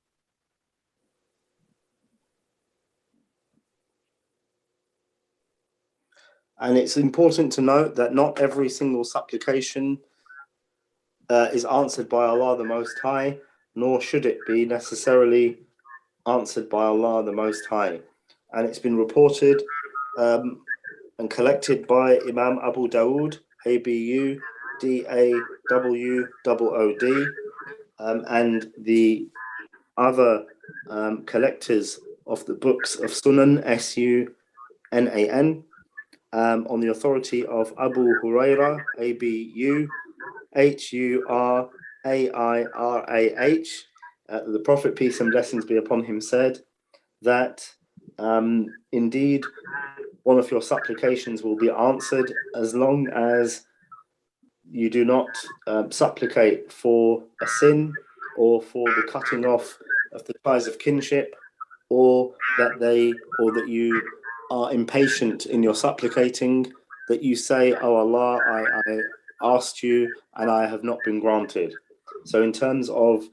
And it's important to note that not every single supplication is answered by Allah the Most High, nor should it be necessarily answered by Allah the Most High. And it's been reported and collected by Imam Abu Dawood, A-B-U-D-A-W-O-O-D, and the other collectors of the books of Sunan, S-U-N-A-N, on the authority of Abu Hurairah, Abu Hurairah, the Prophet, peace and blessings be upon him, said that indeed one of your supplications will be answered as long as you do not supplicate for a sin or for the cutting off of the ties of kinship, or that you are impatient in your supplicating, that you say, "Oh Allah, I asked you and I have not been granted." So in terms of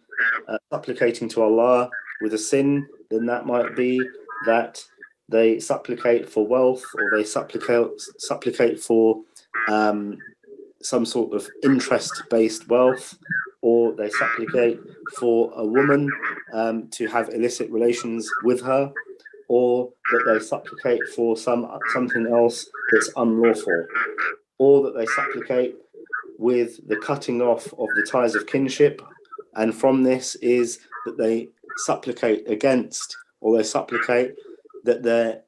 supplicating to Allah with a sin, then that might be that they supplicate for wealth, or they supplicate for some sort of interest-based wealth, or they supplicate for a woman to have illicit relations with her, or that they supplicate for something else that's unlawful, or that they supplicate with the cutting off of the ties of kinship, and from this is that they supplicate against, or they supplicate that their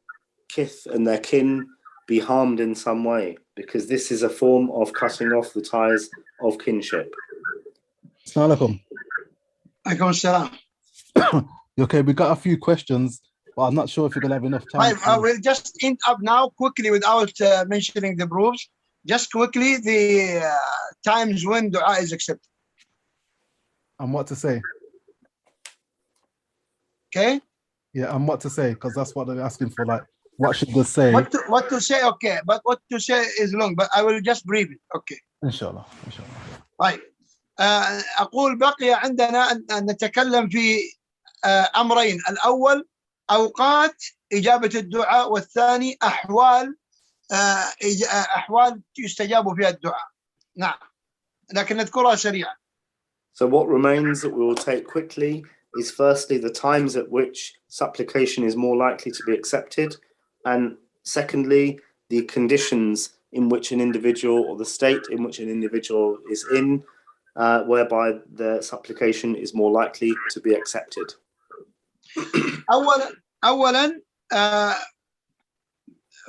kith and their kin be harmed in some way, because this is a form of cutting off the ties of kinship. Assalamu Alaikum salam. alaikum. Okay, we got a few questions, but I'm not sure if you're gonna have enough time. I will just end up now quickly without mentioning the proofs. Just quickly, the times when dua is accepted. And what to say? Okay. Yeah, and what to say, because that's what they're asking for. Like, what should they say? What to say? Okay, but what to say is long. But I will just brief it. Okay. Inshallah, inshallah. طيب. أقول بقي عندنا أن نتكلم في أمرين. الأول أوقات إجابة الدعاء، والثاني أحوال يستجاب فيها الدعاء. نعم، لكن نذكرها سريعا. So what remains that we will take quickly is firstly the times at which supplication is more likely to be accepted, and secondly the conditions in which an individual, or the state in which an individual is in, whereby the supplication is more likely to be accepted. أولا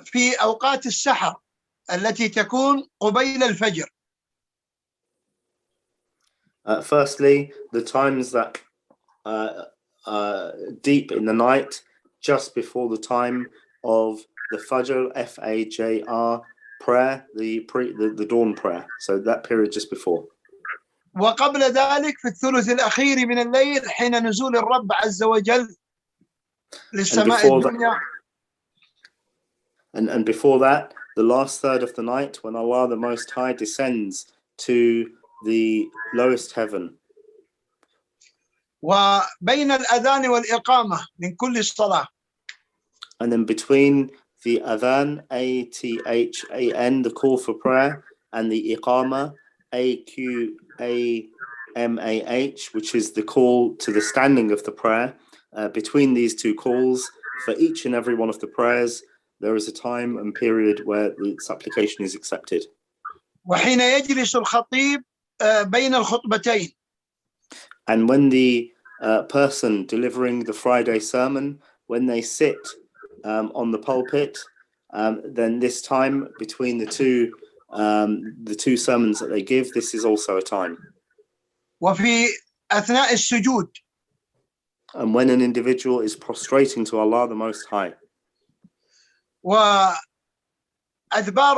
في أوقات السحر التي تكون قبيل الفجر. Firstly, the times that deep in the night, just before the time of the Fajr, F-A-J-R prayer, the dawn prayer. So that period just before. وقبل ذلك في الثلث الأخير من الليل حين نزول الرب عز وجل للسماء الدنيا. And before that, the last third of the night, when Allah the Most High descends to the lowest heaven. وبين الأذان والإقامة من كل الصلاة. And then between the adhan, A-T-H-A-N, the call for prayer, and the iqama, A-Q-A-M-A-H, which is the call to the standing of the prayer, between these two calls, for each and every one of the prayers, there is a time and period where the supplication is accepted. وحين يجلس الخطيب بين الخطبتين. And when the person delivering the Friday sermon, when they sit on the pulpit, then this time between the two sermons that they give, this is also a time. وفي أثناء السجود. And when an individual is prostrating to Allah the Most High. وأدبار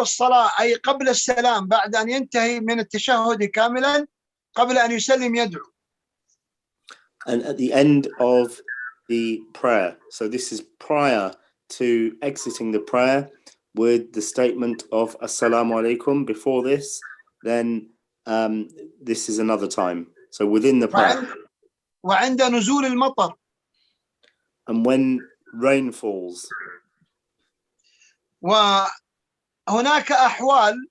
الصلاة أي قبل السلام، بعد أن ينتهي من التشهد كاملا، قبل أن يسلم يدعو. And at the end of the prayer, so this is prior to exiting the prayer with the statement of Assalamu alaikum. Before this, then this is another time. So within the prayer. وعند نزول المطر. And when rain falls. وهناك أحوال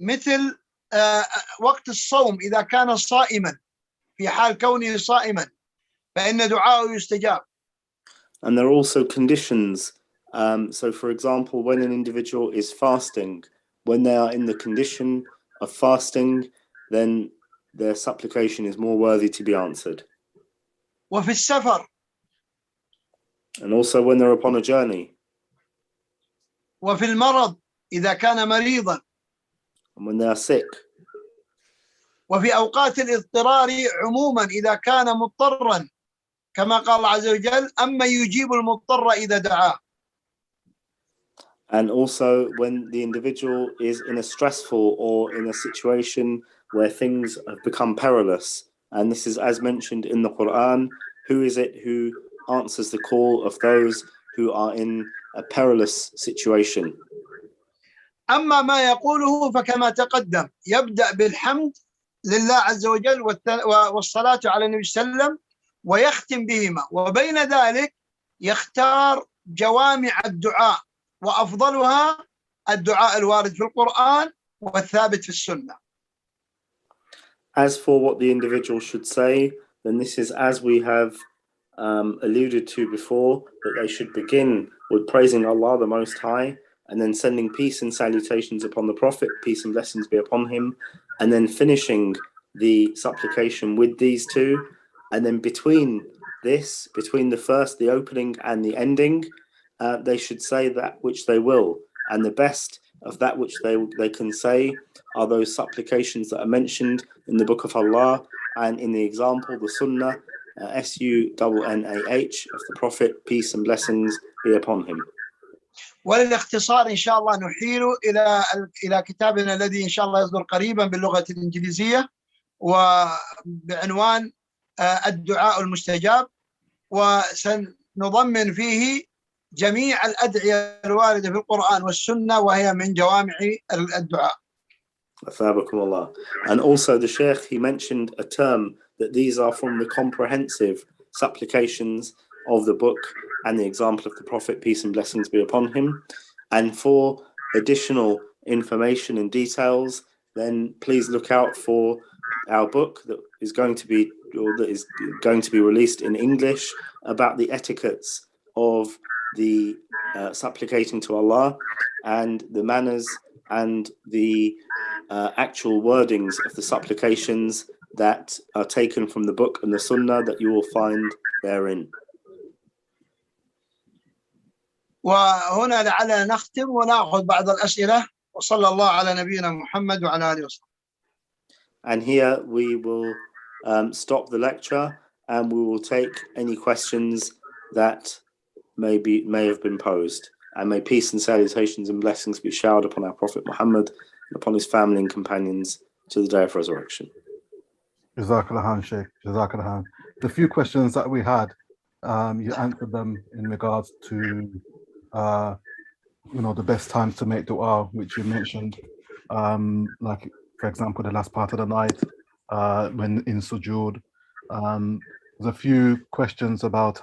مثل وقت الصوم إذا كان صائما، في حال كونه صائما فإن دعاءه يستجاب. And there are also conditions. So for example, when an individual is fasting, when they are in the condition of fasting, then their supplication is more worthy to be answered. وفي السفر. And also when they're upon a journey. وفي المرض. إذا كان مريضا and when they are sick, وفي أوقات الاضطرار عموما إذا كان مضطرا كما قال الله عز وجل أما يجيب المضطر إذا دعاه. and also when the individual is in a stressful or in a situation where things have become perilous. And this is as mentioned in the Quran, who is it who answers the call of those who are in a perilous situation? أما ما يقوله فكما تقدم يبدأ بالحمد لله عز وجل والصلاة على النبي صلى الله عليه وسلم ويختم بهما، وبين ذلك يختار جوامع الدعاء وأفضلها الدعاء الوارد في القرآن والثابت في السنة. As for what the individual should say, then this is as we have alluded to before, that they should begin with praising Allah the Most High, and then sending peace and salutations upon the Prophet, peace and blessings be upon him, and then finishing the supplication with these two, and then between the first, the opening and the ending, they should say that which they will, and the best of that which they can say are those supplications that are mentioned in the Book of Allah and in the example, the Sunnah, SUNNAH of the Prophet, peace and blessings be upon him. وللاختصار إن شاء الله نحيل إلى كتابنا الذي إن شاء الله يصدر قريبا باللغة الإنجليزية وبعنوان الدعاء المستجاب، وسنضمن فيه جميع الأدعية الواردة في القرآن والسنة وهي من جوامع الدعاء. أثابكم Allah. And also the Sheikh, he mentioned a term that these are from the comprehensive supplications of the book and the example of the Prophet, peace and blessings be upon him. And for additional information and details, then please look out for our book that is going to be released in English about the etiquettes of the supplicating to Allah and the manners and the actual wordings of the supplications that are taken from the book and the Sunnah that you will find therein. وهنا لعلنا نختم ونأخذ بعض الأسئلة وصلى الله على نبينا محمد وعلى آله وسلم. And here we will stop the lecture and we will take any questions that may have been posed. And may peace and salutations and blessings be showered upon our Prophet Muhammad and upon his family and companions to the day of resurrection. Jazakallah khair, Sheikh. Jazakallah khair. The few questions that we had, you answered them in regards to the best times to make dua, which you mentioned, like for example the last part of the night, when in sujood. There's a few questions about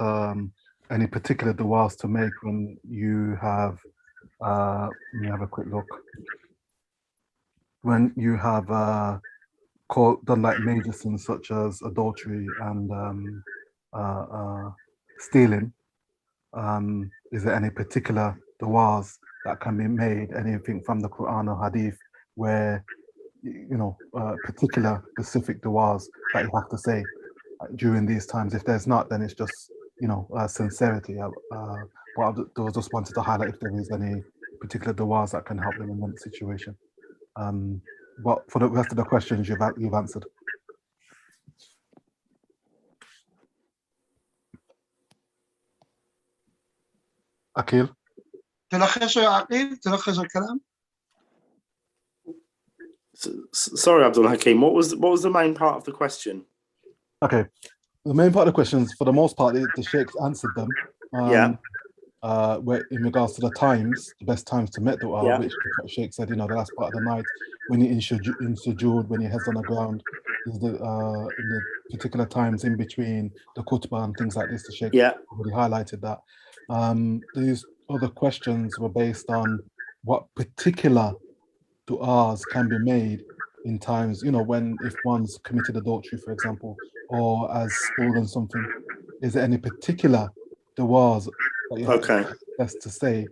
any particular duas to make when you have let me have a quick look, when you have done like major sins such as adultery and stealing. Is there any particular duas that can be made, anything from the Quran or Hadith where particular specific duas that you have to say during these times? If there's not, then it's just sincerity. But I just wanted to highlight if there is any particular duas that can help them in that situation. But for the rest of the questions you've answered. Akil? تلخصه يا عقيل، تلخص الكلام. Sorry, Abdul Hakim, what was the main part of the question? Okay, the main part of the questions, for the most part, the Sheikh's answered them. Where in regards to the times, the best times to make dua, which the Sheikh said, the last part of the night, when you're in sujood, when your head's on the ground, is in the particular times in between the khutbah and things like this. The Sheikh already highlighted that. These other questions were based on what particular du'as can be made in times, when if one's committed adultery, for example, or has stolen something. Is there any particular du'as that you have best to say,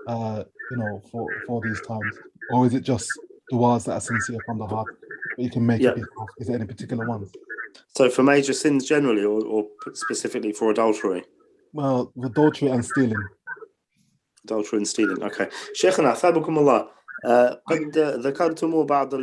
for these times, or is it just du'as that are sincere from the heart that you can make it yourself? Is there any particular ones? So for major sins generally, or specifically for adultery? Well, adultery and stealing. Adultery and stealing. Okay, Sheikhana, thabakum Allah. قد ذكرتم بعض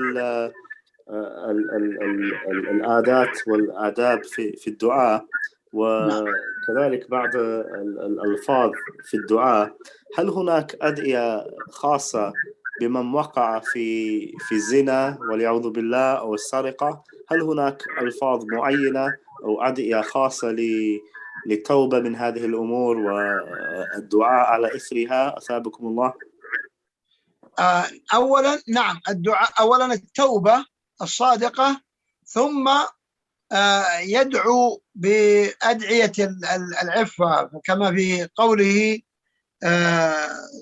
العادات والآداب في الدعاء وكذلك بعض الألفاظ في الدعاء. هل هناك أدعية خاصة بمن وقع في الزنا والعياذ بالله أو السرقة؟ هل هناك ألفاظ معينة أو أدعية خاصة للتوبة من هذه الأمور والدعاء على إثرها أثابكم الله؟ أولا نعم، الدعاء أولا التوبة الصادقة، ثم يدعو بأدعية العفة كما في قوله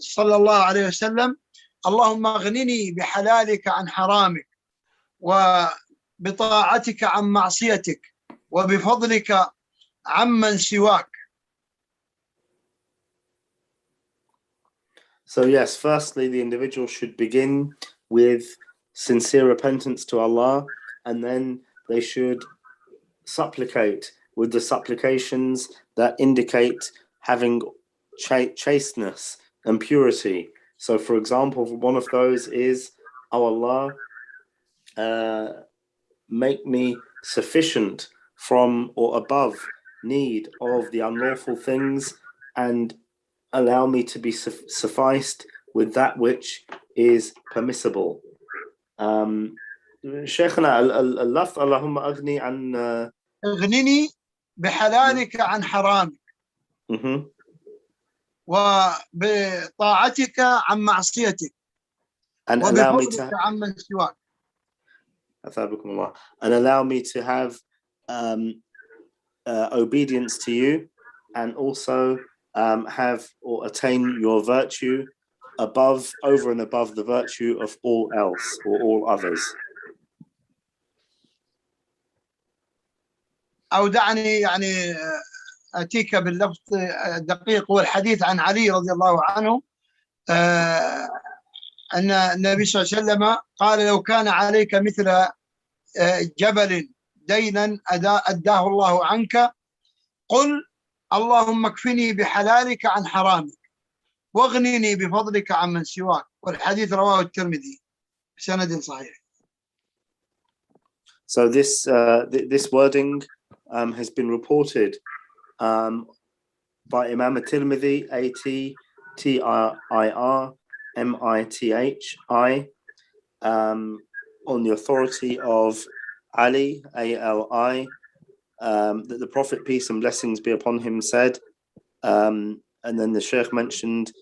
صلى الله عليه وسلم: اللهم اغنني بحلالك عن حرامك وبطاعتك عن معصيتك وبفضلك عمن سواك. So yes, firstly, the individual should begin with sincere repentance to Allah, and then they should supplicate with the supplications that indicate having chasteness and purity. So for example, one of those is, "Oh Allah, make me sufficient from or above need of the unlawful things, and allow me to be sufficed with that which is permissible." شيخنا اللفظ اللهم أغني عن اغنني بحلالك عن حرامك وبطاعتك عن معصيتك وبفضلك عمن سواك. أثابكم الله. And allow me to have obedience to you, and also have or attain your virtue over and above the virtue of all else or all others. أو دعني يعني أتيك باللفظ الدقيق والحديث عن علي رضي الله عنه أن النبي صلى الله عليه وسلم قال: لو كان عليك مثل جبل دينا أداه الله عنك، قل اللهم اكفني بحلالك عن حرامك واغنني بفضلك عمن سواك. والحديث رواه الترمذي بسند صحيح. So this wording has been reported by Imam al-Tirmidhi, A-T-T-I-R-M-I-T-H-I, on the authority of Ali, A-L-I, that the Prophet, peace and blessings be upon him, said, and then the Sheikh mentioned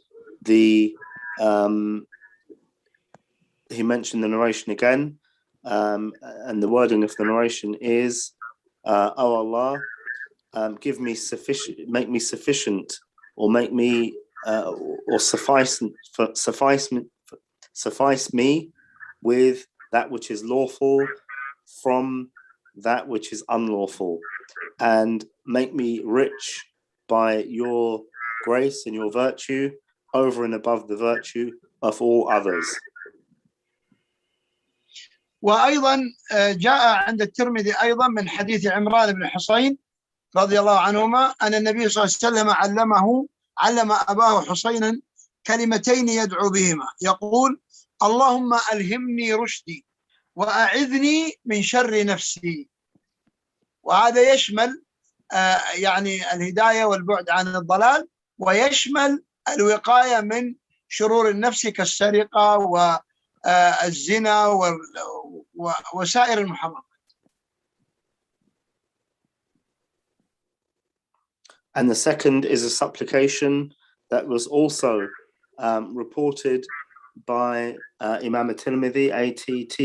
he mentioned the narration again, and the wording of the narration is, "Oh Allah, make me sufficient, or make me, or suffice me with that which is lawful from that which is unlawful, and make me rich by your grace and your virtue over and above the virtue of all others." وأيضا جاء عند الترمذي أيضا من حديث عمران بن حسين رضي الله عنهما أن النبي صلى الله عليه وسلم علم أباه حسينا كلمتين يدعو بهما، يقول: اللهم ألهمني رشدي وأعذني من شر نفسي. وهذا يشمل يعني الهداية والبعد عن الضلال، ويشمل الوقاية من شرور النفس كالسرقة والزنا وسائر المحرمات. And the second is a supplication that was also reported by Imam al-Tirmidhi, A-T-T-I-R-M-I-T-H-I,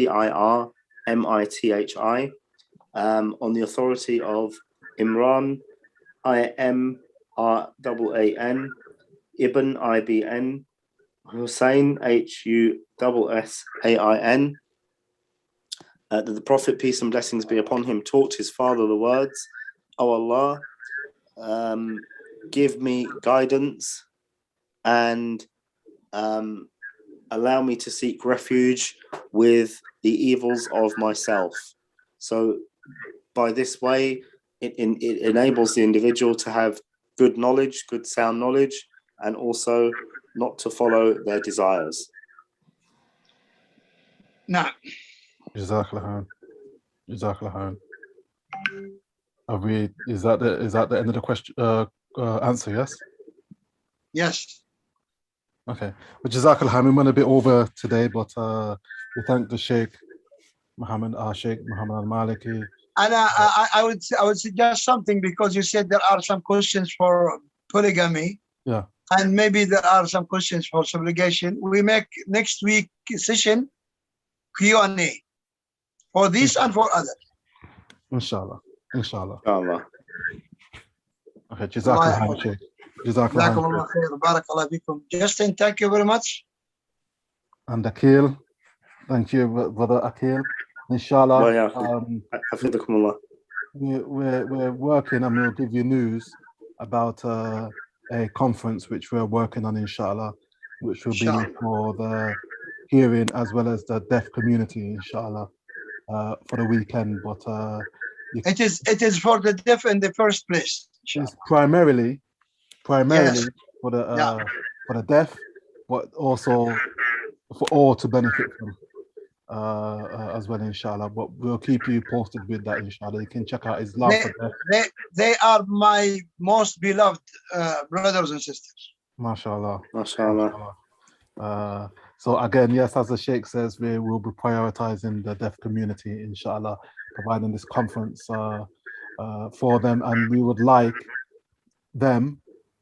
on the authority of Imran, I-M-R-A-N, Ibn, I-B-N, Hussein, H-U-S-S-A-I-N, that the Prophet, peace and blessings be upon him, taught his father the words, "Oh Allah, give me guidance and allow me to seek refuge with the evils of myself." So by this way, it enables the individual to have good knowledge, good sound knowledge, and also not to follow their desires. نعم. Jazakallah. Jazakallah. Have we? Is that the end of the question? Answer? Yes. Yes. Okay. Well, Jazakallah. We went a bit over today, but we thank the Sheikh Muhammad al-Maliki. And I would suggest something, because you said there are some questions for polygamy. Yeah. And maybe there are some questions for supplication. We make next week session Q&A for this and for others. Inshallah. Allah. Okay. Jazakallah, Sheikh. Jazakallah. Barakallah fikum. Justin, thank you very much. And Akil, thank you, brother Akil. Inshallah, we're working, and we'll give you news about a conference which we're working on, inshallah, which will be for the hearing as well as the deaf community, inshallah, for the weekend. But it is for the deaf in the first place. It's primarily Yes. for the deaf, but also for all to benefit from. As well, inshallah, but we'll keep you posted with that, inshallah. You can check out Islam for Deaf. They are my most beloved brothers and sisters. MashaAllah. MashaAllah. So again, yes, as the Sheikh says, we will be prioritizing the deaf community, inshallah, providing this conference for them, and we would like them,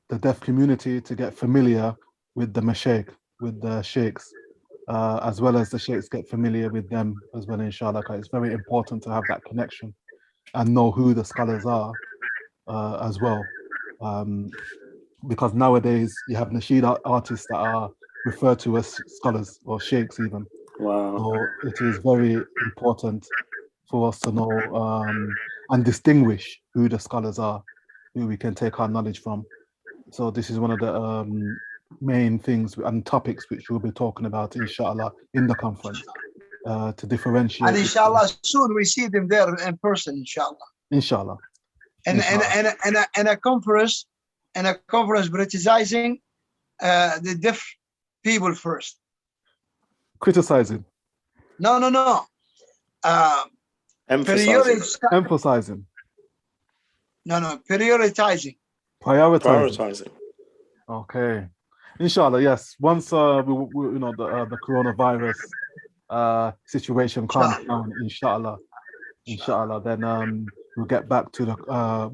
the deaf community, to get familiar with the mashaykh, with the sheikhs. As well as the sheikhs get familiar with them as well, inshallah. It's very important to have that connection and know who the scholars are as well. Because nowadays you have nasheed artists that are referred to as scholars or sheikhs even. Wow. So it is very important for us to know and distinguish who the scholars are, who we can take our knowledge from. So this is one of the main things and topics which we'll be talking about, inshallah, in the conference, to differentiate. And inshallah, soon we see them there in person, inshallah. Inshallah. And a conference, criticizing the deaf people first. Criticizing. No. Emphasizing. No. Prioritizing. Okay. Inshallah, yes. Once we the coronavirus situation calms down, inshallah, then we'll get back to the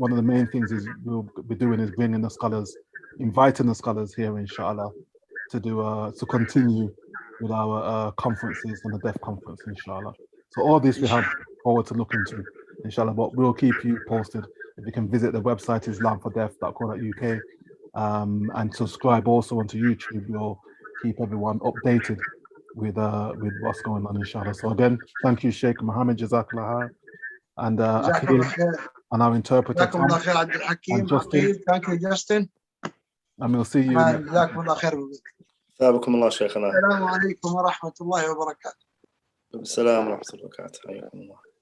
one of the main things is we'll be doing is bringing the scholars, inviting the scholars here, inshallah, to do to continue with our conferences and the deaf conference, inshallah. So all this we have forward to look into, inshallah. But we'll keep you posted. If you can visit the website islamfordeaf.co.uk. And subscribe also onto YouTube. We'll keep everyone updated with what's going on, inshallah. So again, thank you, Sheikh Mohammed, Jazakallah, and Akil, and our interpreter, Tom, and Justin. Thank you, Justin. And we'll see you. Jazakumullah khair. ثابكم الله شيخنا. السلام عليكم ورحمة الله وبركاته. السلام ورحمة الله وبركاته. حياكم الله.